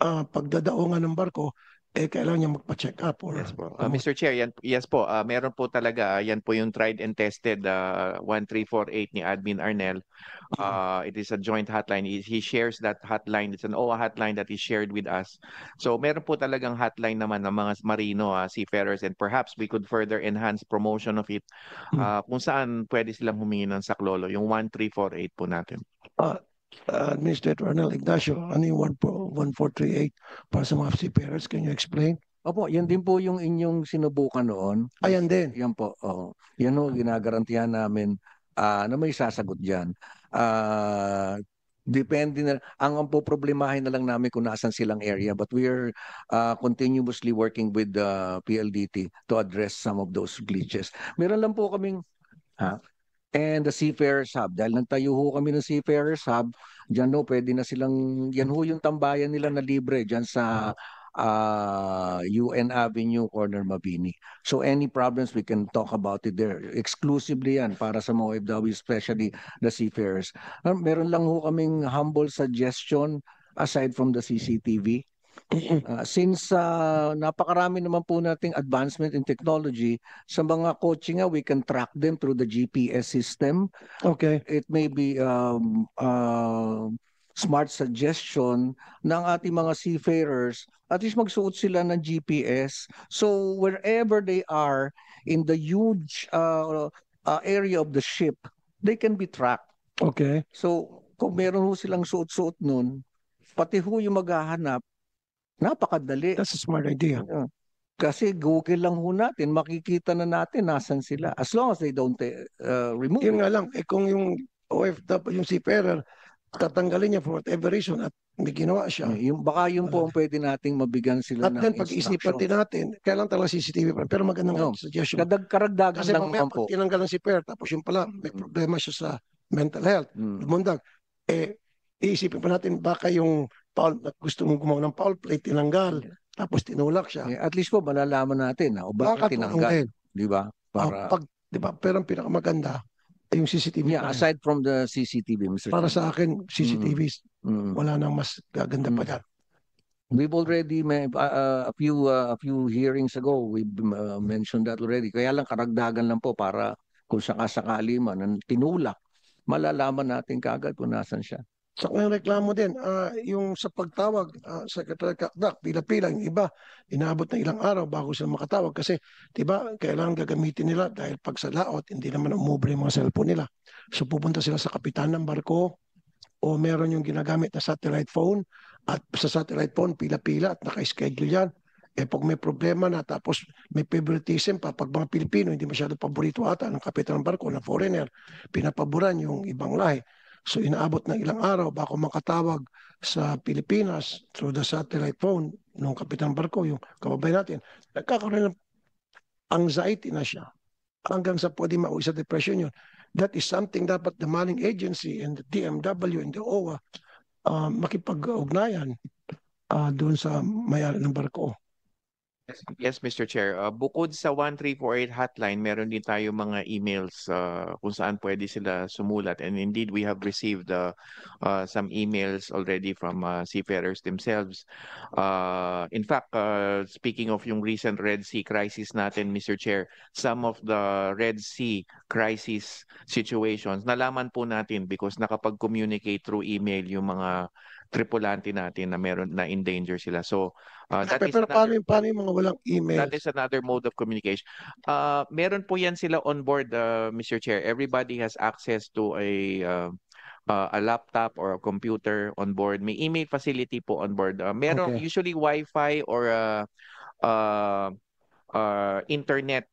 pagdadaungan ng barko, kailangan niya magpa-check up. Or, Yes po. Mr. Chair, yes po. Meron po talaga, yan po yung tried and tested 1348 ni Admin Arnel. It is a joint hotline. He shares that hotline. It's an OWA hotline that he shared with us. So meron po talagang hotline naman ng mga marino, seafarers, and perhaps we could further enhance promotion of it kung saan pwede silang humingi ng saklolo. Yung 1348 po natin. Administrator Arnel Ignacio, ano yung 1438 para sa mga seafarers? Can you explain? Opo, yan din po yung inyong sinubukan noon. Ayan din. Yan po. Yan o, ginagarantihan namin na may sasagot dyan. Depende na, ang po problemahin na lang namin kung nasan silang area, but we are continuously working with the PLDT to address some of those glitches. Meron lang po kaming and the Seafarers Hub. Dahil nagtayo ho kami ng Seafarers Hub, dyan ho, pwede na silang, yan ho yung tambayan nila na libre dyan sa UN Avenue, Corner Mabini. So any problems, we can talk about it there. Exclusively yan para sa mga OFW, especially the seafarers. Meron lang ho kaming humble suggestion aside from the CCTV. Since napakarami naman po nating advancement in technology, sa mga kotse nga, we can track them through the GPS system. Okay. It may be smart suggestion ng ating mga seafarers, at least magsuot sila ng GPS. So wherever they are in the huge area of the ship, they can be tracked. Okay. So kung meron ho silang suot-suot nun, pati ho yung maghahanap, napakadali. That's a smart idea. Kasi Google lang ho natin, makikita na natin nasan sila. As long as they don't remove Yun it. nga lang, kung yung OFW, yung seafarer, tatanggalin niya for whatever reason at may ginawa siya. Baka yun po ang pwede nating mabigyan sila At ng then, pag-isipan din natin, kailan talaga CCTV pa. Pero magandang suggestion. Karagdagan Kasi lang mamaya, naman po. pag tinanggal ng seafarer, tapos yung pala, may problema siya sa mental health, lumundag, iisipin pa natin baka yung gusto mong gumawa ng foul play, tinanggal, tapos tinulak siya. At least po malalaman natin o bakit tinanggal. Di ba? Para... di ba? Pero ang pinakamaganda, yung CCTV. Aside from the CCTV, Mr. Para sa akin, CCTVs, wala nang mas gaganda pa yan. We've already, a few hearings ago, we mentioned that already. Kaya lang karagdagan lang po para kung sakasakali man, tinulak, malalaman natin kaagad kung nasan siya. Sa kanyang reklamo din, yung sa pagtawag, Secretary Kakdak, pila-pila, yung iba, inaabot na ilang araw bago sila makatawag kasi, diba, kailangan gagamitin nila dahil pag sa laot, hindi naman umubre yung mga cellphone nila. So pupunta sila sa kapitan ng barko o meron yung ginagamit na satellite phone at sa satellite phone, pila-pila at naka-schedule yan. Eh pag may problema na tapos may favoritism pa, pag mga Pilipino hindi masyado paborito ata ng kapitan ng barko na foreigner, pinapaboran yung ibang lahi. So inaabot ng ilang araw bago makatawag sa Pilipinas through the satellite phone ng kapitan ng barko, yung kababayan natin, nagkakaroon ng anxiety na siya hanggang sa pwede mauwi sa depression yun. That is something dapat the manning agency and the DMW and the OWA makipag-ugnayan doon sa may-ari ng barko. Yes, Mr. Chair. Bukod sa 1348 hotline, meron din tayo mga emails kung saan pwede sila sumulat. And indeed, we have received some emails already from seafarers themselves. In fact, speaking of yung recent Red Sea crisis natin, Mr. Chair, some of the Red Sea crisis situations, nalaman po natin because nakapag-communicate through email yung mga tripulante natin na meron na in danger sila. So, that is Pero another... paano yung mga walang email? That is another mode of communication. Meron po yan sila on board, Mr. Chair. Everybody has access to a laptop or a computer on board. May email facility po on board. Meron Okay. usually Wi-Fi or internet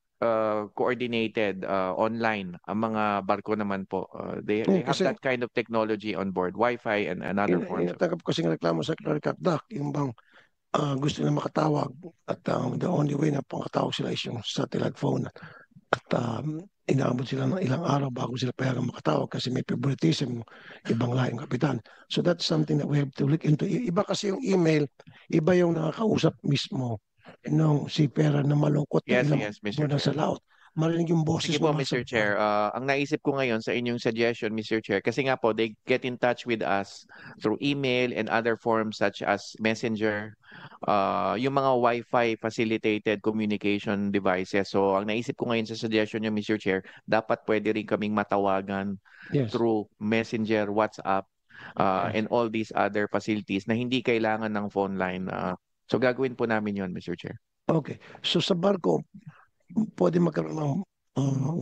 coordinated online. Ang mga barko naman po, they have Kasi- that kind of technology on board. Wi-Fi and other forms of... Inatanggap ko kasing reklamo sa Secretary Kakdak, yung bang gusto nila makatawag at the only way na pangkatawag sila is yung satellite phone at inaabot sila ng ilang araw bago sila payagang makatawag kasi may favoritism ibang lahing kapitan. So that's something that we have to look into. Iba kasi yung email, iba yung nakakausap mismo ng seafarer na malungkot na Yes, ilang yes, Mr. buwan na sa Chair. laot. Marinig yung boses Sige po, ng mga Mr. sa- Chair. Ang naisip ko ngayon sa inyong suggestion, Mr. Chair, kasi nga po, they get in touch with us through email and other forms such as Messenger, yung mga Wi-Fi facilitated communication devices. So, ang naisip ko ngayon sa suggestion niyo, Mr. Chair, dapat pwede rin kaming matawagan Yes. through Messenger, WhatsApp, and all these other facilities na hindi kailangan ng phone line. So, gagawin po namin yon, Mr. Chair. Okay. So sa barko, pwede magkaroon ng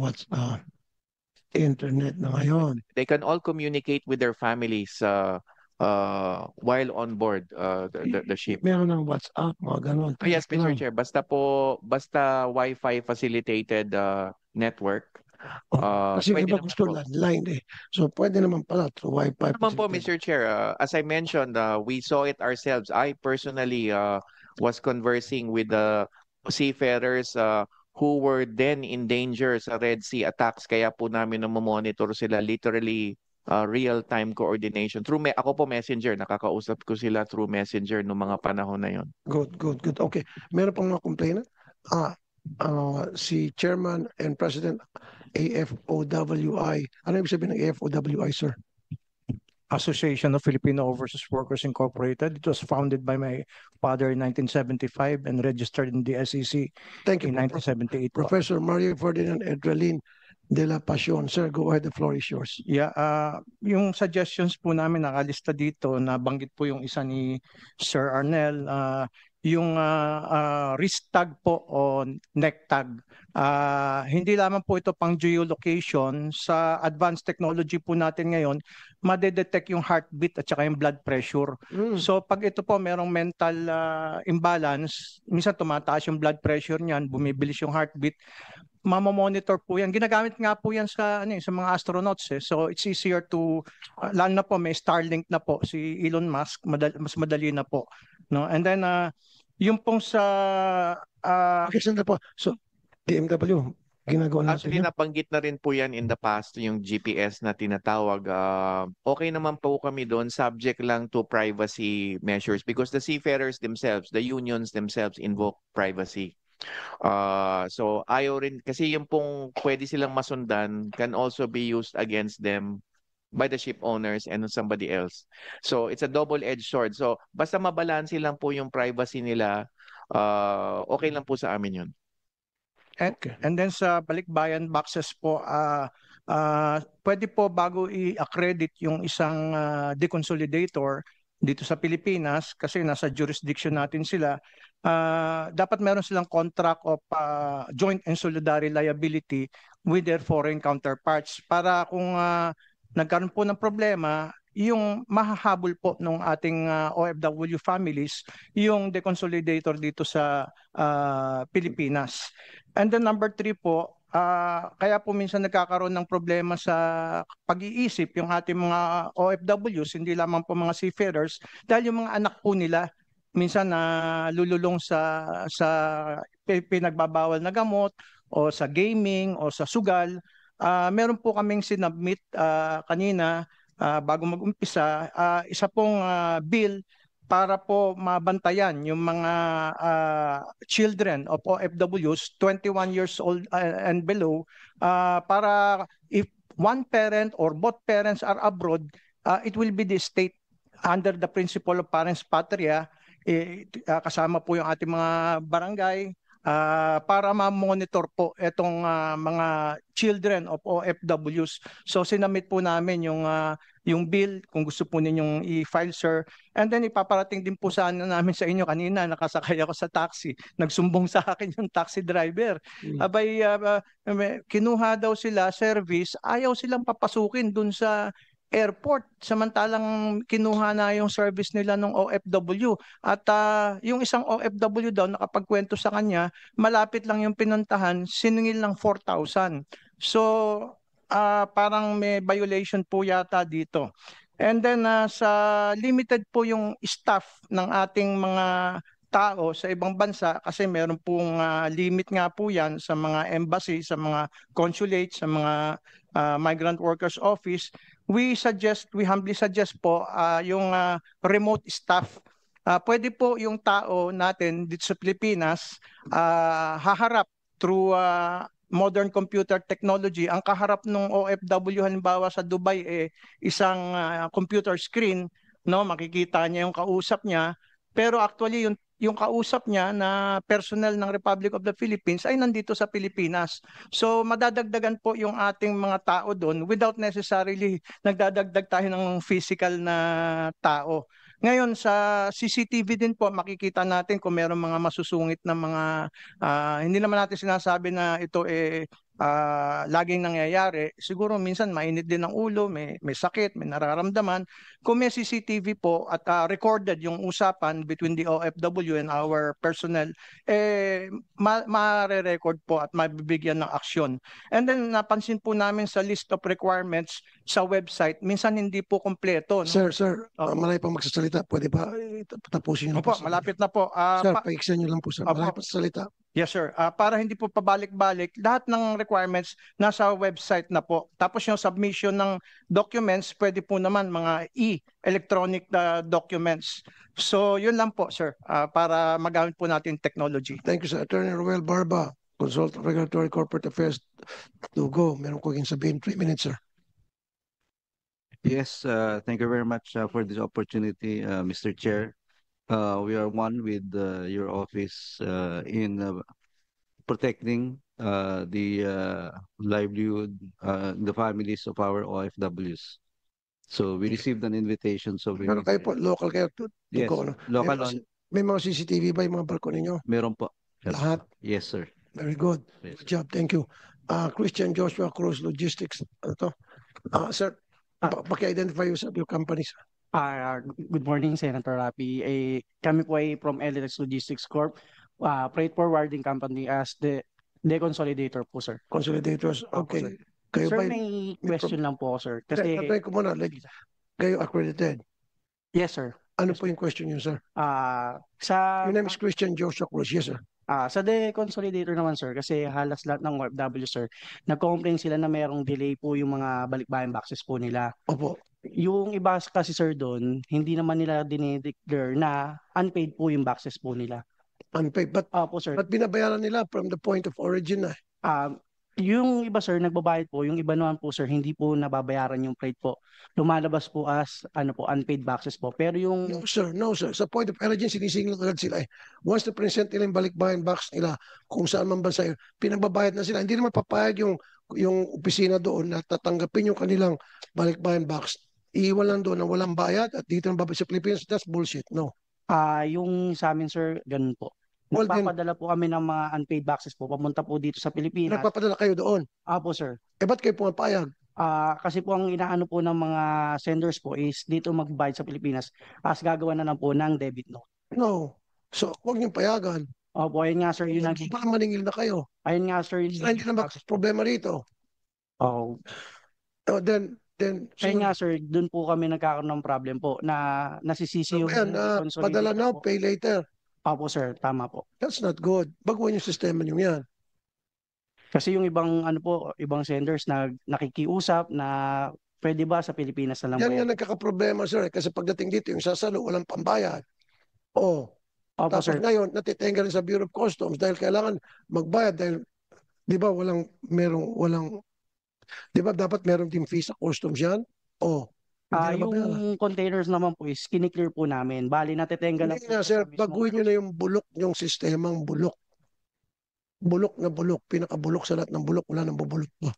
internet na ngayon. They can all communicate with their families while on board the ship. Meron ng WhatsApp, mga ganon. Yes, Text Mr. lang. Chair. Basta Wi-Fi facilitated network. Kasi Pwede iba naman gusto po. landline eh. So pwede naman pala through Wi-Fi. Naman po, facility. Mr. Chair, as I mentioned, we saw it ourselves. I personally was conversing with the seafarers who were then in danger sa Red Sea attacks. Kaya po namin monitor sila literally real-time coordination. Ako po Messenger, nakakausap ko sila through Messenger noong mga panahon na yon. Good. Okay. Meron pang mga complainant? Si Chairman and President AFOWI. Ano ibig sabihin ng AFOWI, sir? Association of Filipino Overseas Workers Incorporated. It was founded by my father in 1975 and registered in the SEC Thank you. in 1978. po. Professor Mario Ferdinand Edralin de la Pasión. Sir, go ahead. The floor is yours. Yeah, yung suggestions po namin nakalista dito, nabanggit po yung isa ni Sir Arnel, yung wrist tag po o neck tag. Hindi lamang po ito pang geolocation. Sa advanced technology po natin ngayon, madedetect yung heartbeat at saka yung blood pressure. So pag ito po merong mental imbalance, minsan tumataas yung blood pressure niyan, bumibilis yung heartbeat, mamomonitor po yan. Ginagamit nga po yan sa mga astronauts eh. So it's easier to lalo na po may Starlink na po si Elon Musk, mas madali na po, no? And then yung pong sa Okay, sandali po. So, DMW, ginagawa natin Actually, yan. nabanggit na rin po yan in the past, yung GPS na tinatawag. Okay naman po kami doon, subject lang to privacy measures because the seafarers themselves, the unions themselves invoke privacy. So ayaw rin, kasi yung pong pwede silang masundan can also be used against them by the ship owners and somebody else. So it's a double-edged sword. So basta mabalanse lang po yung privacy nila, okay lang po sa amin yun. And then sa balikbayan boxes po, pwede po bago i-accredit yung isang deconsolidator dito sa Pilipinas, kasi nasa jurisdiction natin sila, dapat meron silang contract of joint and solidarity liability with their foreign counterparts para kung nagkaroon po ng problema, yung mahahabol po ng ating OFW families yung deconsolidator dito sa Pilipinas. And then number 3 po, kaya po minsan nagkakaroon ng problema sa pag-iisip yung ating mga OFWs, hindi lamang po mga seafarers, dahil yung mga anak po nila minsan lululong sa pinagbabawal na gamot o sa gaming o sa sugal. Meron po kaming sinubmit kanina bago mag-umpisa, isa pong bill para po mabantayan yung mga children of OFWs 21 years old and below, para if one parent or both parents are abroad, it will be the state under the principle of parens patria, kasama po yung ating mga barangay, para ma-monitor po itong mga children of OFWs. So sinamit po namin yung bill kung gusto po ninyong i-file, sir. And then ipaparating din po sana namin sa inyo. Kanina nakasakay ako sa taxi. Nagsumbong sa akin yung taxi driver. Abay, kinuha daw sila service, ayaw silang papasukin dun sa airport, samantalang kinuha na yung service nila ng OFW. At yung isang OFW daw nakapagkwento sa kanya, malapit lang yung pinuntahan, siningil ng 4,000. So parang may violation po yata dito. And then sa limited po yung staff ng ating mga tao sa ibang bansa, kasi meron pong limit nga po yan sa mga embassy, sa mga consulate, sa mga migrant workers office. We humbly suggest po yung remote staff. Pwede po yung tao natin dito sa Pilipinas haharap through modern computer technology. Ang kaharap ng OFW halimbawa sa Dubai isang computer screen, no, makikita niya yung kausap niya, pero actually yung kausap niya na personnel ng Republic of the Philippines ay nandito sa Pilipinas. So madadagdagan po yung ating mga tao doon without necessarily nagdadagdag tayo ng physical na tao. Ngayon sa CCTV din po makikita natin kung mayroong mga masusungit na mga hindi naman natin sinasabi na ito laging nangyayari. Siguro minsan mainit din ang ulo, may sakit, may nararamdaman. Kung may CCTV po at recorded yung usapan between the OFW and our personnel, ma-record po at mabibigyan ng aksyon. And then napansin po namin sa list of requirements sa website, minsan hindi po kompleto. No? Sir, malay pa magsasalita. Pwede ba tapusin niyo? Opo, malapit na po. Sir, paiksan niyo lang po, sir. Malay pa sasalita. Yes, sir. Para hindi po pabalik-balik, lahat ng requirements nasa website na po. Tapos yung submission ng documents, pwede po naman mga electronic documents. So yun lang po, sir, para magamit po natin technology. Thank you, sir. Attorney Roel Barba, Consultant Regulatory Corporate Affairs, to go. Meron ko sabihin 3 minutes, sir. Yes, thank you very much for this opportunity, Mr. Chair. We are one with your office in protecting the livelihood, the families of our OFWs. So we received an invitation. So Pero kayo po, local kayo. Yes, Go, ano? local May mga CCTV ba yung mga barko ninyo? meron po. Yes. Lahat? Yes, sir. Very good. Yes. Good job. Thank you. Christian Joshua Cruz Logistics. Ano to? Sir, paki-identify your company, sir. Good morning, Senator Rapi. Kami po ay from LLX Logistics Corp. Freight forwarding company as the consolidator po, sir. Consolidators. Okay. sir. Kayo Sir, ba? may question lang po, sir. Kasi, Tatay ko muna. Kayo accredited. yes, sir. Ano po yung question niyo, sir? Sa Your name is Christian Joshua Cruz. Yes, sir. sa consolidator naman, sir, kasi halos lahat ng OFW, sir, nag-complain sila na mayroong delay po yung mga balikbayan boxes po nila. Opo. Yung iba kasi, sir, doon, hindi naman nila dinideclare na unpaid po yung boxes po nila. Unpaid. But Po, sir. binabayaran nila from the point of origin na. Yung iba, sir, nagbabayad po. Yung iba naman po, sir, hindi po nababayaran yung freight po. Lumalabas po as unpaid boxes po. Pero yung No, sir. Sa point of origin, sinisingil agad sila. Once na present nila yung balikbayan box nila, kung saan man bansa yun, pinagbabayad na sila. Hindi naman papayag yung opisina doon na tatanggapin yung kanilang balikbayan box. Iiwan lang doon na walang bayad at dito ng babayad sa Pilipinas. That's bullshit. No. yung sa amin, sir, ganun po. Well, then, Nagpapadala po kami ng mga unpaid boxes po. Papunta po dito sa Pilipinas. nagpapadala kayo doon. Po, sir. Ba't kayo pumapayag? Kasi po ang inaano po ng mga senders po is dito magbayad sa Pilipinas as gagawa na lang po ng debit note. No. So, huwag niyong payagan. Opo, ayun nga sir, yun ang, Para maningil na kayo. ayun nga sir, Hindi na problema rito. oh, Oh, then, ayun nga sir, dun po kami nagkakaroon ng problem po na nasisisi yung padala consolidator now, po. pay later. Opo sir, tama po. That's not good. Baguhin yung sistema niyo yan. Kasi yung ibang ano po, ibang senders na nakikiusap na pwede ba sa Pilipinas na lang Yan po nga yan? nagkakaproblema, sir. Kasi pagdating dito, yung sasalo, walang pambayad. Oh, Opo tapos sir. ngayon, natitenga rin sa Bureau of Customs dahil kailangan magbayad dahil, di ba, di ba dapat meron din fee sa customs yan? Oh, hindi na mabayaran. Yung containers naman po is kiniklear po namin. Bali, natitenga lang Hindi po nga, sa sir, mismong- baguhin nyo na yung bulok, yung sistemang bulok. Bulok na bulok, pinakabulok sa lahat ng bulok, wala nang bubulok pa.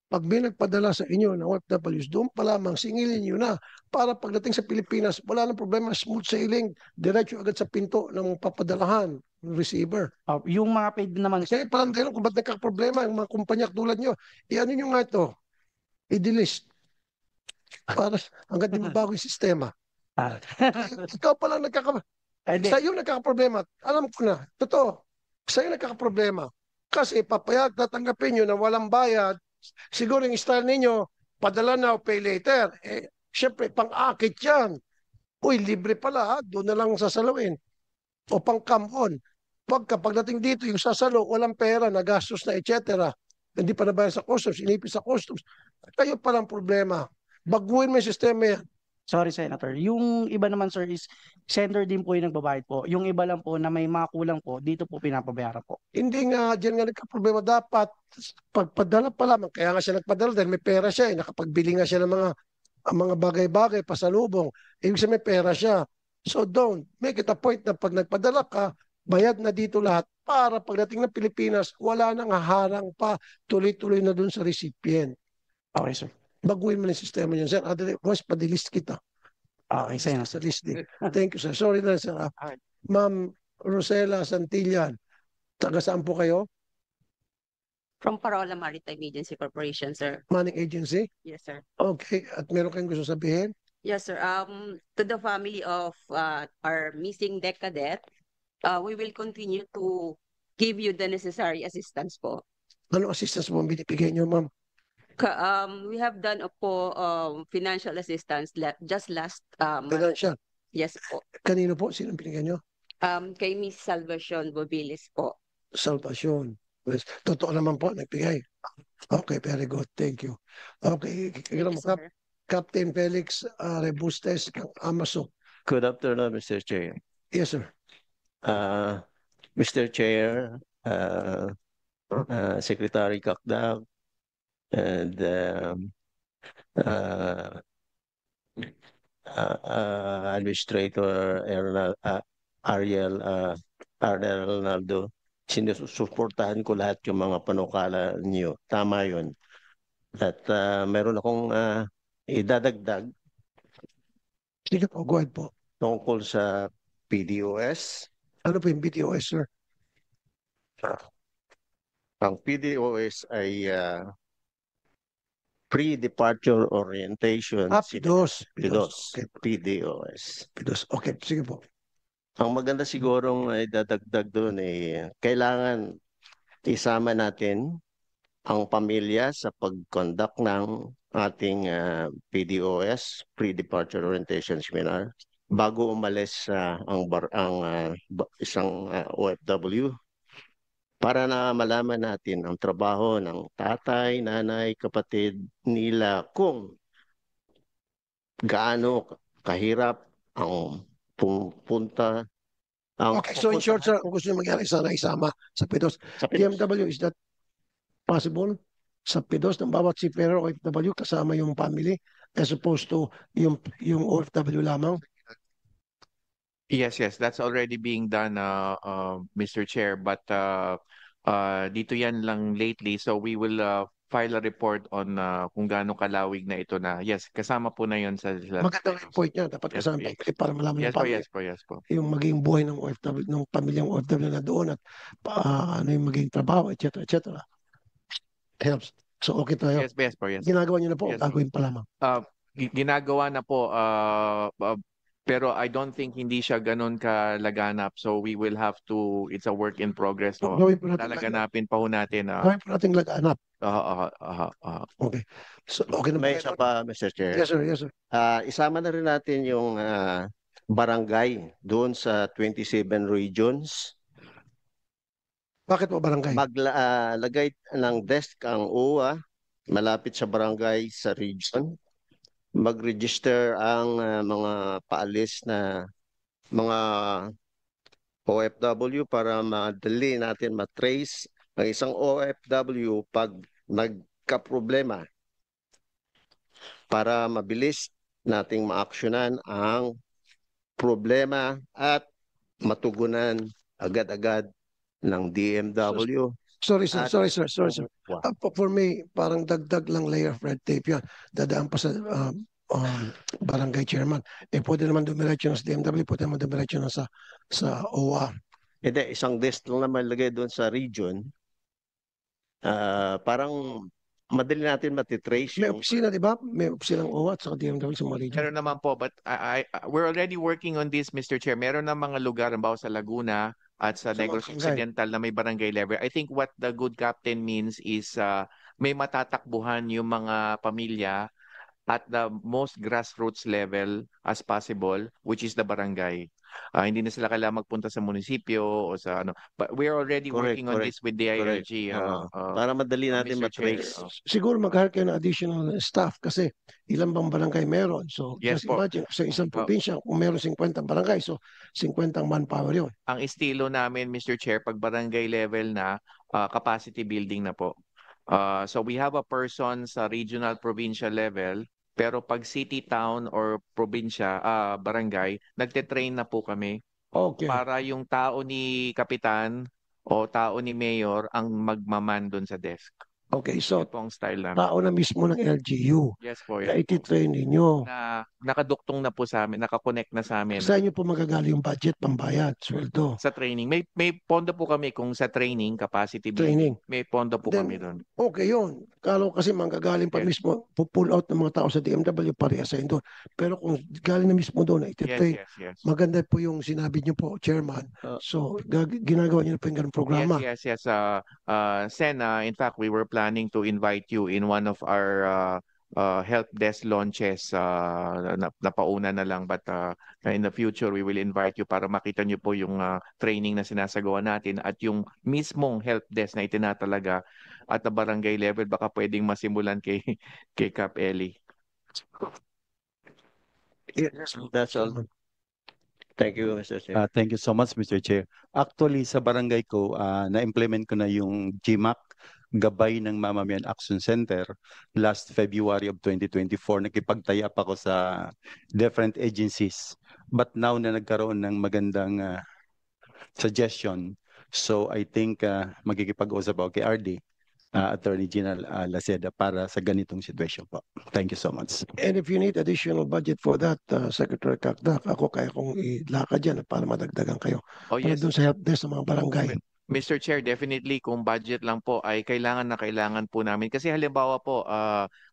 Pag may nagpadala sa inyo ng OFWs, doon pa lamang singilin nyo na para pagdating sa Pilipinas, wala nang problema, smooth sailing, diretso agad sa pinto ng papadalahan, ng receiver. Yung mga paid naman Kasi parang dahil kung ba't nagkakaproblema, yung mga kumpanya tulad nyo, i-ano nyo nga ito, i-delist. Para hanggang di mabago yung sistema. Ikaw pala sa iyo nagkakaproblema. Alam ko na, totoo, sa iyo nagkakaproblema. Kasi papayag, tatanggapin nyo na walang bayad, siguro yung style ninyo, padala na o pay later. Siyempre, pang-akit yan. Uy, libre pala, ha? Doon na lang sasalawin. O pang-come on. Pagdating dito, yung sasalo, walang pera, nagastos na, etc. Hindi pa nabayad sa customs, inipis sa customs. Kayo palang problema. Baguhin mo yung sistema yan. Sorry, Senator. Yung iba naman, sir, is sender din po yung nagbabayad po. Yung iba lang po na may mga kulang po, dito po pinapabayaran po. Hindi nga, dyan nga nagka-problema. Dapat, pagpadala pa lamang, kaya nga siya nagpadala dahil may pera siya. Nakapagbili nga siya ng mga bagay-bagay, pasalubong. Ibig sabihin may pera siya. So don't make it a point na pag nagpadala ka, bayad na dito lahat para pagdating ng Pilipinas, wala nang haharang pa, tuloy-tuloy na dun sa recipient. Okay, sir. Baguhin mo na yung sistema niyan, sir. Otherwise, padilist kita. Okay, Senator. Sa list din. Thank you, sir. Sorry na, sir. Okay. Ma'am Rosela Santillan, taga saan po kayo? From Parola Maritime Agency Corporation, sir. Manning Agency? Yes, sir. Okay. At meron kayong gusto sabihin? Yes, sir. To the family of our missing deck cadet, we will continue to give you the necessary assistance po. Anong assistance mo binibigay niyo, ma'am? We have done po financial assistance just last month. Financial. Yes po. Kanino po? Sino binigyan niyo? Kay Miss Salvacion Bobilis po. Salvation. Yes. Totoo naman po, nagbigay. Okay, very good. Thank you. Okay, Yes, sir. Captain Felix Rebustes, Amaso. Good afternoon, Mr. Chair. Yes, sir. Mr. Chair, Secretary Kakdag, and Administrator Ariel Ronaldo, sinusuportahan ko lahat yung mga panukala niyo. Tama yun. At meron akong idadagdag Sige po, go ahead po. tungkol sa PDOS. Ano po yung BTOS, sir? Ang PDOS ay pre-departure orientation. PDOS. PDOS. Okay. PDOS. PDOS. Okay, sige po. Ang maganda sigurong ay dadagdag doon kailangan isama natin ang pamilya sa pag-conduct ng ating PDOS, pre-departure orientation seminar, bago umalis isang OFW, para na malaman natin ang trabaho ng tatay, nanay, kapatid nila, kung gaano kahirap ang pupunta. Okay, so in short, sir, kung gusto nyo mangyari, sana isama sa PDOS. PMW, is that possible? Sa PDOS ng bawat seafarer o OFW kasama yung family as opposed to yung OFW lamang? Yes, that's already being done, Mr. Chair. But dito yan lang lately, so we will file a report on kung gaano kalawig na ito na. Yes, kasama po na yun sa. Magandang report niya, dapat Yes, kasama yes. para malaman Yes ng po, family yes po. yung maging buhay ng OFW, ng pamilyang OFW na doon at ano yung maging trabaho, etc. Helps. So okay tayo. Yes, yes po, yes. Ginagawa niyo na po, o Yes, po. gagawin pa lamang. Ginagawa na po, pero I don't think hindi siya ganun kalaganap. So we will have to, it's a work in progress. So Gawin po natin lalaganapin pa ho natin. Gawin po natin laganap. Okay. So okay na May ba? isa pa, Mr. Chair. Yes, sir. Yes, sir. Isama na rin natin yung barangay doon sa 27 regions. Bakit po barangay? Maglagay ng desk ang OWA malapit sa barangay sa region. Mag-register ang mga paalis na mga OFW para madali natin matrace ang isang OFW pag nagka-problema para mabilis nating maaksyonan ang problema at matugunan agad-agad ng DMW. Sorry, sir. For me, parang dagdag lang layer of red tape yan. Dadaan pa sa barangay chairman. Pwede naman dumiretso na sa DMW, pwede naman dumiretso na sa OWA. Hindi, isang desk lang naman lagay doon sa region. Parang madali natin matitrace. May opisina, di ba? May opisina ng OWA at sa DMW sa mga region. Meron naman po, but we're already working on this, Mr. Chair. Meron na mga lugar, halimbawa sa Laguna at sa Negros Occidental na may barangay level. I think what the good captain means is may matatakbuhan yung mga pamilya at the most grassroots level as possible, which is the barangay. Hindi na sila kailangan magpunta sa munisipyo o sa ano. But we're already working on this with the IRG. Para madali natin Mr. Chair. matrace. Siguro mag-hire kayo ng additional staff kasi ilan bang barangay meron. So Yes just po. imagine sa isang probinsya kung meron 50 barangay, so 50 manpower yun. Ang estilo namin, Mr. Chair, pag barangay level na, capacity building na po. So we have a person sa regional provincial level, pero pag city, town, or probinsya, barangay, nagte-train na po kami Okay. para yung tao ni kapitan o tao ni mayor ang magmaman doon sa desk. Okay, so Ito po ang style namin. tao na mismo ng LGU Yes po, na yes. iti-train ninyo. Na nakaduktong na po sa amin, nakakonect na sa amin. Sa inyo po magagaling yung budget, pambayad, sweldo, Sa training. May pondo po kami kung sa training, capacity building. training. May pondo po Then, kami doon. Okay yun. Kalo kasi manggagaling pa Yes. mismo, pull out ng mga tao sa DMW, pareha sa doon. Pero kung galing na mismo doon na Yes, iti-train, yes. maganda po yung sinabi niyo po, Chairman. So, ginagawa niyo na po yung ganung programa. Yes. Sen, in fact, we were planning to invite you in one of our help desk launches. Napauna na lang, but in the future, we will invite you para makita niyo po yung training na sinasagawa natin at yung mismong help desk na itinatalaga at the barangay level. Baka pwedeng masimulan kay Cap Ellie. Yes. That's all. Thank you, Mr. Chair. Thank you so much, Mr. Chair. Actually, sa barangay ko, na-implement ko na yung GMAC, Gabay ng Mamamayan Action Center, last February of 2024. Nakipag-tie up ako sa different agencies. But now na nagkaroon ng magandang suggestion, so I think magkikipag-usap ako kay RD, Attorney General Laceda, para sa ganitong situation po. Thank you so much. And if you need additional budget for that, Secretary Kakdak, ako kaya kong ilakad yan para madagdagan kayo. Oh, Para yes. doon sa help desk ng mga barangay. Mr. Chair, definitely kung budget lang po ay kailangan po namin. Kasi halimbawa po,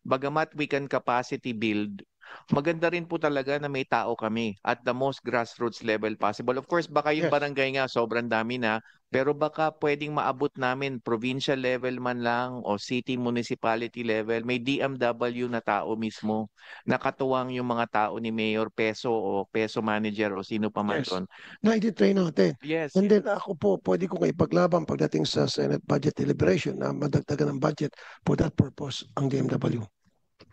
bagamat we can capacity build, maganda rin po talaga na may tao kami at the most grassroots level possible. Of course, baka yung Yes. barangay nga sobrang dami na, pero baka pwedeng maabot namin provincial level man lang o city municipality level. May DMW na tao mismo. Nakatuwang yung mga tao ni Mayor Peso o Peso Manager o sino pa man Yes. doon. Na iti-train natin. Yes. And then ako po, pwede kong ipaglaban pagdating sa Senate Budget Deliberation na madagdagan ng budget for that purpose ang DMW.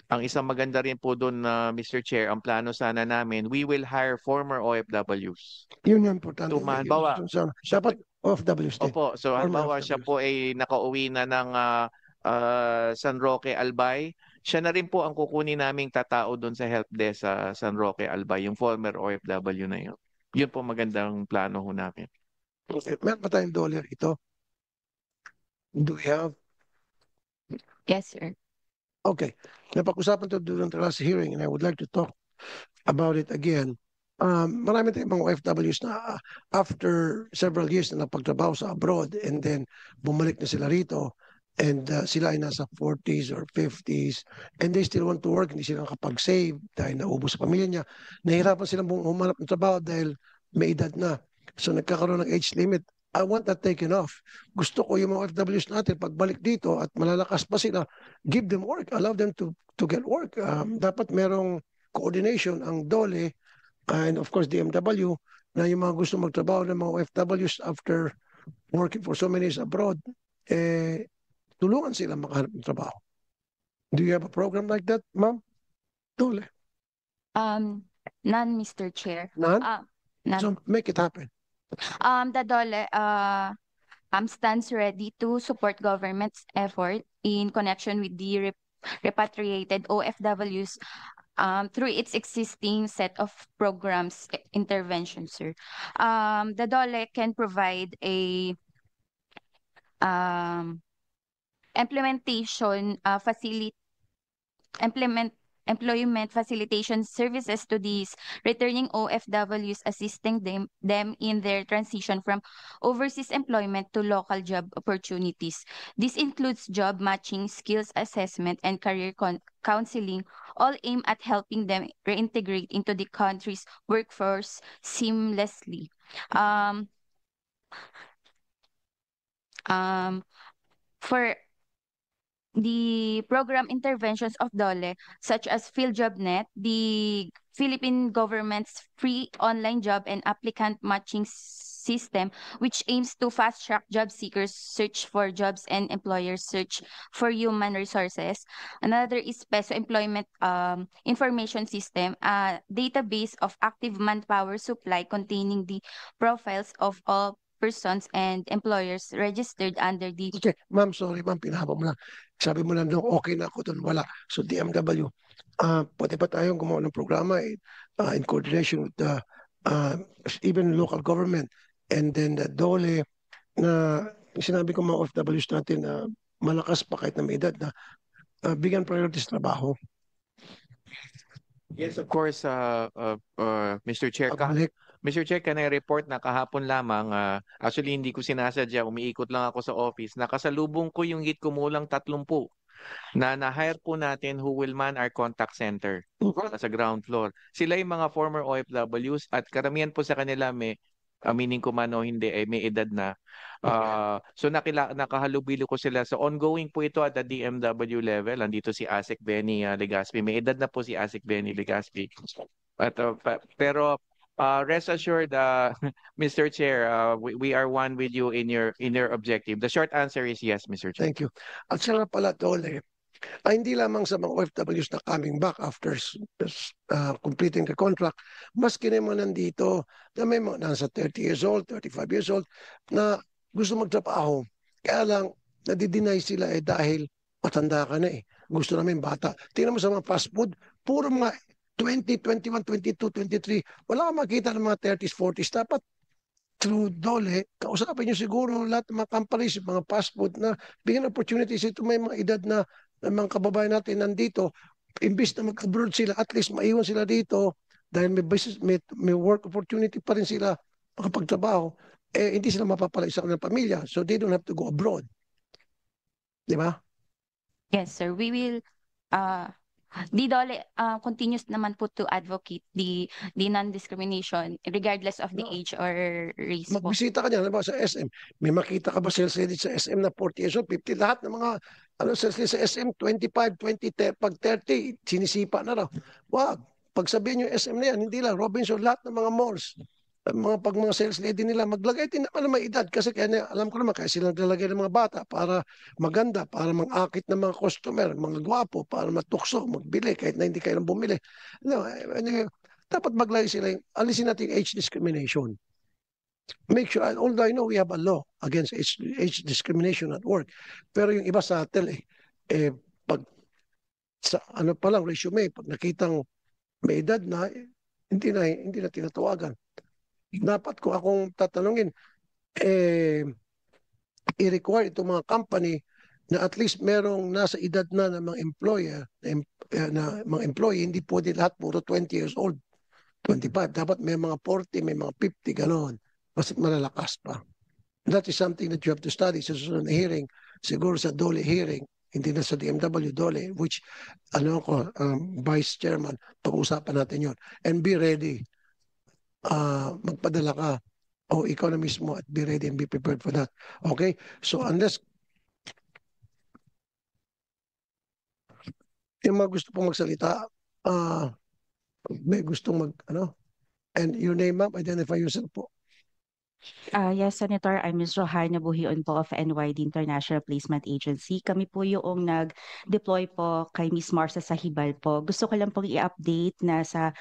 Ang isang maganda rin po doon, Mr. Chair, ang plano sana namin, we will hire former OFWs. Yun yung importante. Halimbawa, Dapat OFWs din. Opo, so Former halimbawa siya OFWs. po ay nakauwi na ng San Roque, Albay. Siya na rin po ang kukunin naming tatao doon sa help desk sa San Roque, Albay, yung former OFW na yun. Yun po magandang plano ho namin. Okay. Meron pa tayong dollar ito? Do we have? Yes, sir. Okay. Napag-usapan ito during the last hearing and I would like to talk about it again. Marami tayong mga OFWs na after several years na napagtrabaho sa abroad and then bumalik na sila rito and sila ay nasa 40s or 50s and they still want to work, hindi sila nakapag-save dahil naubos sa pamilya niya. Nahirapan silang humanap ng trabaho dahil may edad na. So nagkakaroon ng age limit. I want that taken off. Gusto ko yung mga OFWs natin, pagbalik dito at malalakas pa sila, give them work, allow them to get work. Dapat merong coordination ang DOLE and of course DMW na yung mga gusto magtrabaho ng mga OFWs after working for so many years abroad, tulungan sila makahanap ng trabaho. Do you have a program like that, ma'am? DOLE? None, Mr. Chair. None? None. So make it happen. The DOLE stands ready to support government's effort in connection with the repatriated OFWs through its existing set of programs interventions, sir. The DOLE can provide a employment facilitation services to these returning OFWs, assisting them in their transition from overseas employment to local job opportunities. This includes job matching, skills assessment, and career counseling, all aimed at helping them reintegrate into the country's workforce seamlessly. For the program interventions of DOLE, such as PhilJobNet, the Philippine government's free online job and applicant matching system, which aims to fast-track job seekers' search for jobs and employers' search for human resources. Another is PESO Employment Information System, a database of active manpower supply containing the profiles of all persons and employers registered under the... Okay, ma'am, sorry ma'am, pinahaba mo lang. Sabi mo lang doon, okay na ako doon, wala. So DMW, pwede ba tayong gumawa ng programa in coordination with the even local government and then the DOLE na sinabi ko mga OFWs natin na malakas pa kahit na may edad na bigyan priority sa trabaho. Yes, of course, Mr. Chair. Pagbalik. Mr. Chair, can I report na kahapon lamang, actually hindi ko sinasadya, umiikot lang ako sa office, nakasalubong ko yung higit kumulang 30 na na-hire po natin who will man our contact center sa ground floor. Sila yung mga former OFWs at karamihan po sa kanila may, aminin ko man o hindi, may edad na. So nakahalubilo ko sila. So ongoing po ito at the DMW level. Andito si Asik Benny Legaspi. May edad na po si Asik Benny Legaspi. Pero rest assured, Mr. Chair, we are one with you in your objective. The short answer is yes, Mr. Chair. Thank you. At saka pala, DOLE, hindi lamang sa mga OFWs na coming back after completing the contract, maski naman nandito na may mga nasa 30 years old, 35 years old, na gusto magtrabaho. Kaya lang, nadideny sila dahil matanda ka na Gusto namin bata. Tingnan mo sa mga fast food, puro mga 20, 21, 22, 23. Wala kang makita ng mga 30s, 40s. Dapat through DOLE, kausapin nyo siguro lahat ng mga companies, mga fast food na bigyan opportunities. Ito may mga edad na mga kababayan natin nandito. Imbis na mag-abroad sila, at least maiwan sila dito dahil may business, may work opportunity pa rin sila makapagtrabaho. Hindi sila mapapalay sa kanilang pamilya. So they don't have to go abroad. Di ba? Yes, sir. We will... The DOLE continues naman po to advocate the non-discrimination regardless of the age or race po. Magbisita ka niya, sa SM. May makita ka ba sales lady sa SM na 40 years old, 50? Lahat ng mga sales lady sa SM, 25, 20, pag 30, sinisipa na raw. Wag. Pag sabihin yung SM na yan, hindi lang. Robinson, lahat ng mga malls. Pag mga sales lady nila, maglagay din naman ng may edad. Kasi kaya alam ko naman, kaya sila naglalagay ng mga bata para maganda, para mang-akit ng mga customer, mga gwapo, para matukso, magbili, kahit na hindi kayo nang bumili. No, dapat maglagay sila, alisin natin age discrimination. Make sure, although I know we have a law against age discrimination at work, pero yung iba sa atin, pag sa ano pa lang, resume, pag nakitang may edad na, hindi na tinatawagan. Dapat ko akong tatanungin, i-require itong mga company na at least merong nasa edad na ng mga employer, na mga employee, hindi pwede lahat puro 20 years old, 25. Dapat may mga 40, may mga 50, gano'n. Mas malalakas pa. That is something that you have to study sa susunod na hearing siguro sa DOLE hearing, hindi na sa DMW, DOLE, which Vice Chairman, pag-usapan natin yon. And be ready. Magpadala ka o ikaw na mismo at be ready and be prepared for that. Okay? So unless yung mga gusto pong magsalita, may gustong and your name, ma'am, identify yourself po. Yes, Senator. I'm Ms. Johanna Buhion po of NYD International Placement Agency. Kami po yung nag-deploy po kay Ms. Marsa Sahibal po. Gusto ko lang pong i-update na sa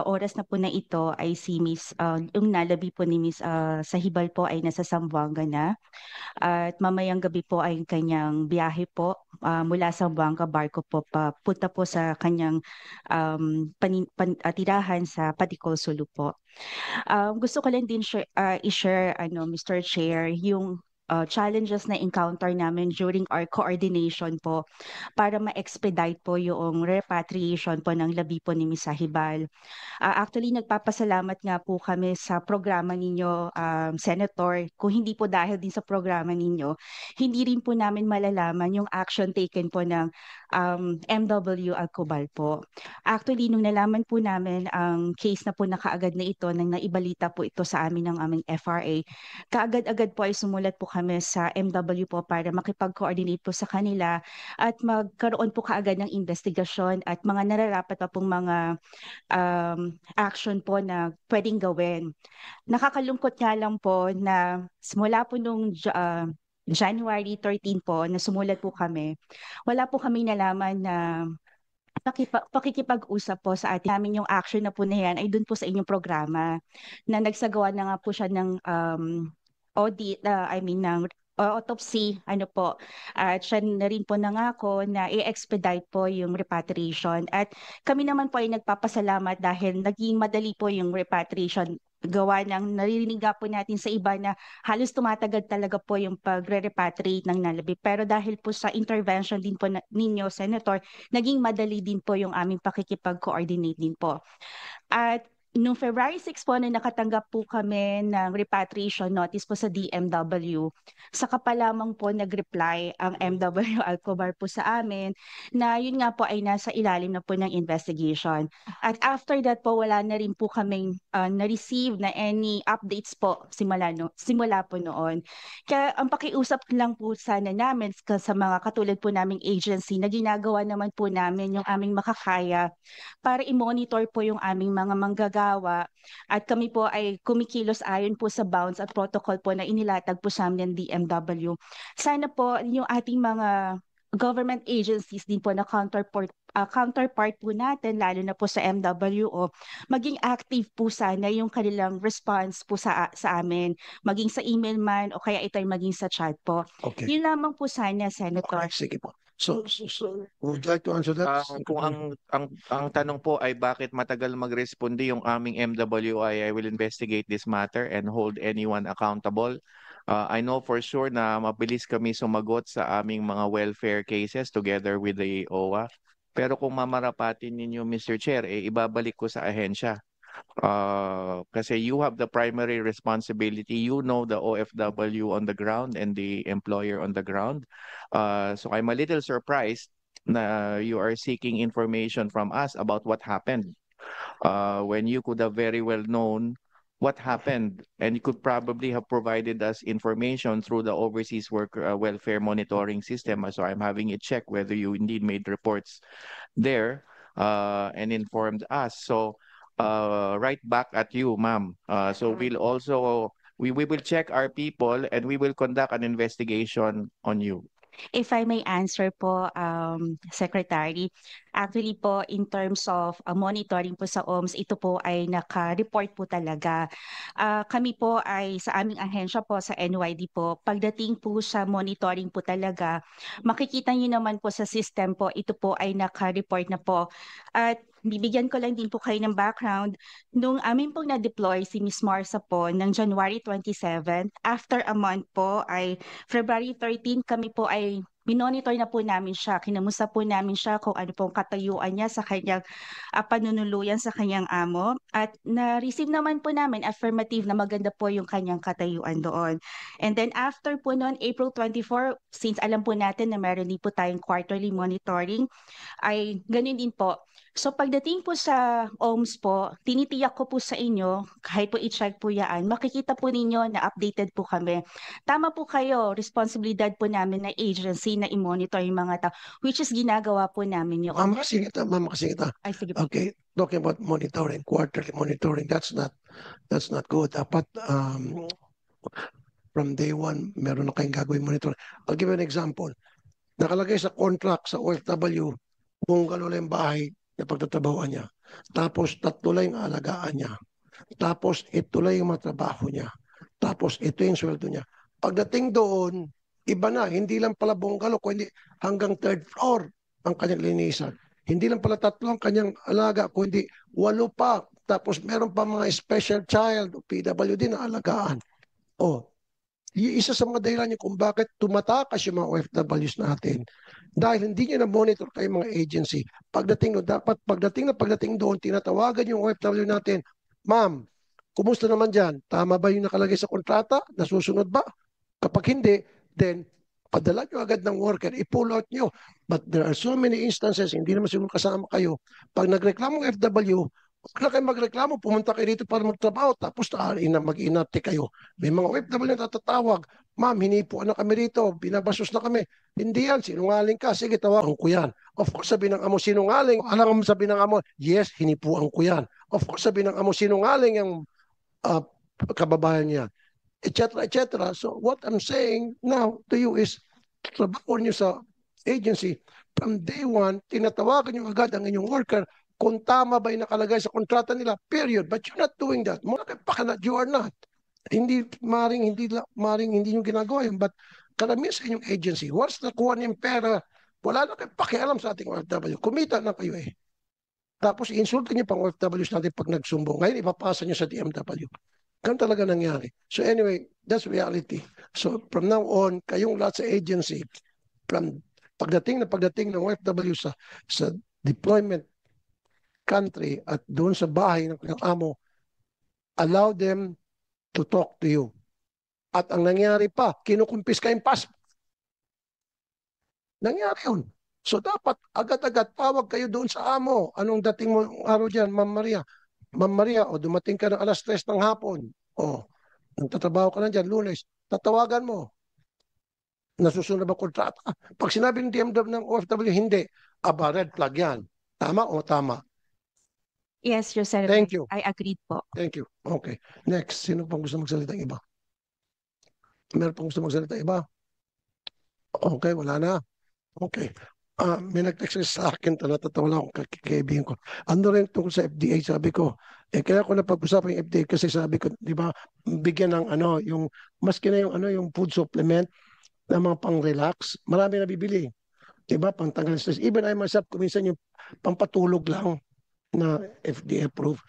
oras na po na ito ay si Ms. Yung nalabi po ni Ms. Sahibal po ay nasa Zamboanga na. At mamayang gabi po ay kanyang biyahe po mula Zamboanga barko po papunta po sa kanyang tirahan sa Paticol, Sulu po. Gusto ko lang din i-share, Mr. Chair, yung challenges na encounter namin during our coordination po para ma-expedite po yung repatriation po ng labi po ni Ms. Sahibal. Actually, nagpapasalamat nga po kami sa programa ninyo, Senator. Kung hindi po dahil din sa programa ninyo, hindi rin po namin malalaman yung action taken po ng MW Alcobal po. Actually, nung nalaman po namin ang case na po na kaagad na ito, nang naibalita po ito sa amin ng aming FRA, kaagad-agad po ay sumulat po kami sa MW po para makipag-coordinate po sa kanila at magkaroon po kaagad ng investigasyon at mga nararapat pa pong mga action po na pwedeng gawin. Nakakalungkot nga lang po na simula po nung January 13 po na sumulat po kami, wala po kami nalaman na pakikipag-usap po sa atin namin yung action na po na yan ay dun po sa inyong programa na nagsagawa na nga po siya ng audit, ng autopsy, at siya na rin po nangako na i-expedite po yung repatriation. At kami naman po ay nagpapasalamat dahil naging madali po yung repatriation. Gawa ng naririnig po natin sa iba na halos tumatagal talaga po yung pagre-repatriate ng nalabi. Pero dahil po sa intervention din po ninyo, Senator, naging madali din po yung aming pakikipag-coordinate din po. At noong February 6 po na nakatanggap po kami ng repatriation notice po sa DMW, saka pa lamang po nag-reply ang MW Alcobar po sa amin na yun nga po ay nasa ilalim na po ng investigation. At after that po, wala na rin po kaming na-receive na any updates po simula po noon. Kaya ang pakiusap lang po sana namin sa mga katulad po naming agency na ginagawa naman po namin yung aming makakaya para i-monitor po yung aming mga manggagawa at kami po ay kumikilos ayon po sa bounds at protocol po na inilatag po sa amin ng DMW. Sana po yung ating mga government agencies din po na counterpart po natin, lalo na po sa MWO, maging active po sana yung kanilang response po sa amin, maging sa email man o kaya ito ay maging sa chat po. Okay. Yun lamang po sana, Senator. Sige po. So, would you like to answer that? Kung ang tanong po ay bakit matagal magresponde yung aming MWI, I will investigate this matter and hold anyone accountable. I know for sure na mabilis kami sumagot sa aming mga welfare cases together with the OWA. Pero kung mamarapatin ninyo, Mr. Chair, ibabalik ko sa ahensya. Kasi you have the primary responsibility. You know the OFW on the ground and the employer on the ground. So I'm a little surprised na you are seeking information from us about what happened when you could have very well known what happened and you could probably have provided us information through the overseas welfare monitoring system. So I'm having it check whether you indeed made reports there and informed us. So right back at you, ma'am. So we will check our people and we will conduct an investigation on you. If I may answer po, Secretary, actually po in terms of monitoring po sa OMS, ito po ay naka-report po talaga. Kami po ay sa aming ahensya po sa NYD po, pagdating po sa monitoring po talaga, makikita niyo naman po sa system po, ito po ay naka-report na po. At bibigyan ko lang din po kayo ng background. Nung amin pong na-deploy si Ms. Marsa po ng January 27, after a month po ay February 13 kami po ay minonitor na po namin siya, kinamusta po namin siya kung ano pong katayuan niya sa kanyang panunuluyan sa kanyang amo. At na-receive naman po namin affirmative na maganda po yung kanyang katayuan doon. And then after po noon, April 24, since alam po natin na meron din po tayong quarterly monitoring, ay ganun din po. So pagdating po sa OMS po, tinitiyak ko po sa inyo, kahit po i-check po yan, makikita po ninyo na updated po kami. Tama po kayo, responsibilidad po namin na agency na i-monitor yung mga tao, which is ginagawa po namin yun. Ma'am, kasi kita. Ay, sige po. Okay, talking about monitoring, quarterly monitoring, that's not good. Dapat from day one, meron na kayong gagawin monitoring. I'll give you an example. Nakalagay sa contract sa OFW, bungalow lang yung bahay na pagtatrabahoan niya. Tapos 3 lang yung alagaan niya. Tapos ito lang yung matrabaho niya. Tapos ito yung sweldo niya. Pagdating doon, iba na. Hindi lang pala bungalow, kundi hanggang 3rd floor ang kanyang linisan. Hindi lang pala 3 ang kanyang alaga, kundi 8 pa. Tapos meron pa mga special child o PWD na alagaan. Isa sa mga dahilan niyo kung bakit tumatakas yung mga OFWs natin. Dahil hindi niyo na-monitor kayo mga agency. Pagdating doon, tinatawagan yung OFW natin, ma'am, kumusta naman dyan? Tama ba yung nakalagay sa kontrata? Nasusunod ba? Kapag hindi, then padala nyo agad ng worker, i-pull out nyo. But there are so many instances, hindi naman siguro kasama kayo. Pag nagreklamo ng FW, huwag na kayo magreklamo, pumunta kayo dito para magtrabaho, tapos mag-inarte kayo. May mga OFW na tatatawag, ma'am, hinipuan na kami rito, binabasos na kami. Hindi yan, sinungaling ka, sige, tawagan ko yan. Of course, sabi ng amo, sinungaling. Alam mo sabi ng amo, yes, hinipuan ko yan. Of course, sabi ng amo, sinungaling yung kababayan niya. Etc. So what I'm saying now to you is, trabaho niyo sa agency, from day one, tinatawagan niyo agad ang inyong worker kung tama ba yung nakalagay sa kontrata nila, period. But you're not doing that. You are not. Maring hindi nyo ginagawa yun. But karamihan sa inyong agency, once nakuha niyong pera, wala na kayo pakialam sa ating OFW. Kumita na kayo eh. Tapos i-insulta niyo pang OFWs natin pag nagsumbong. Ngayon, ipapasa niyo sa DMW. Ganun talaga nangyari. So anyway, that's reality. So from now on, kayong lahat sa agency, from pagdating ng OFW sa deployment country at doon sa bahay ng kanyang amo, allow them to talk to you. At ang nangyari pa, kinukumpis kayong passport. Nangyari yun. So dapat agad-agad tawag kayo doon sa amo. Anong dating mo araw dyan, Ma'am Maria? Ma'am Maria, dumating ka ng alas 3 ng hapon. Nagtatrabaho ka na dyan, Lunes. Tatawagan mo. Nasusunod ba kontrata? Pag sinabi ng DMW ng OFW, hindi. Aba, red flag yan. Tama o tama? Yes, Your Senator. Thank you. I agreed po. Thank you. Okay. Next, sino pang gusto magsalita iba? Meron pang gusto magsalita iba? Okay, wala na. Okay. May nag-text sa akin, natatawa lang akong kaibigan ko. Ano rin tungkol sa FDA, sabi ko, kaya ko napag-usapan yung FDA kasi sabi ko, di ba, bigyan ng yung, maski na yung food supplement na mga pang-relax, marami na bibili. Di ba, pang-tanggal stress. Even I myself, kuminsan yung pampatulog lang na FDA approved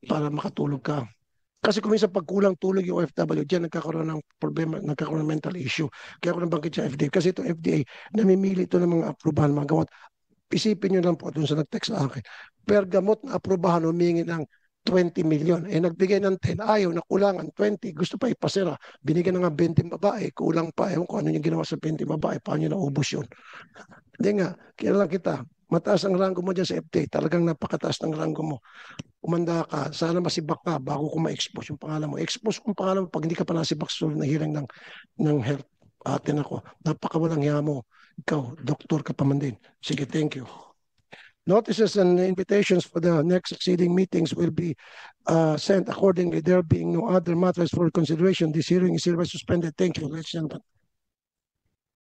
para makatulog ka. Kasi kung minsan pagkulang tulog yung OFW, diyan nagkakaroon ng problema, nagkakaroon ng mental issue. Kaya ako nabanggit sa FDA. Kasi ito FDA, namimili ito ng mga aprubahan, mga gamot. Isipin nyo lang po doon sa nag-text sa akin. Per gamot na aprubahan, humingi ng 20 million. Nagbigay ng 10, ayaw, nakulangan 20. Gusto pa ipasira. Binigyan na nga 20 babae, kulang pa. Ewan ko ano yung ginawa sa 20 babae, paano nyo naubos yun. Hindi nga, kaya lang kita. Mataas ang rango mo dyan sa FDA. Talagang napakataas ng rango mo. Umanda ka, sana masibak ka bago ko ma-expose yung pangalan mo. Expose yung pangalan mo pag hindi ka pa nasibak sa na hearing ng health. Atin ako. Napakawalang hiya mo. Ikaw, doktor ka pa man din. Sige, thank you. Notices and invitations for the next succeeding meetings will be sent accordingly. There being no other matters for consideration, this hearing is hereby suspended. Thank you, ladies and gentlemen.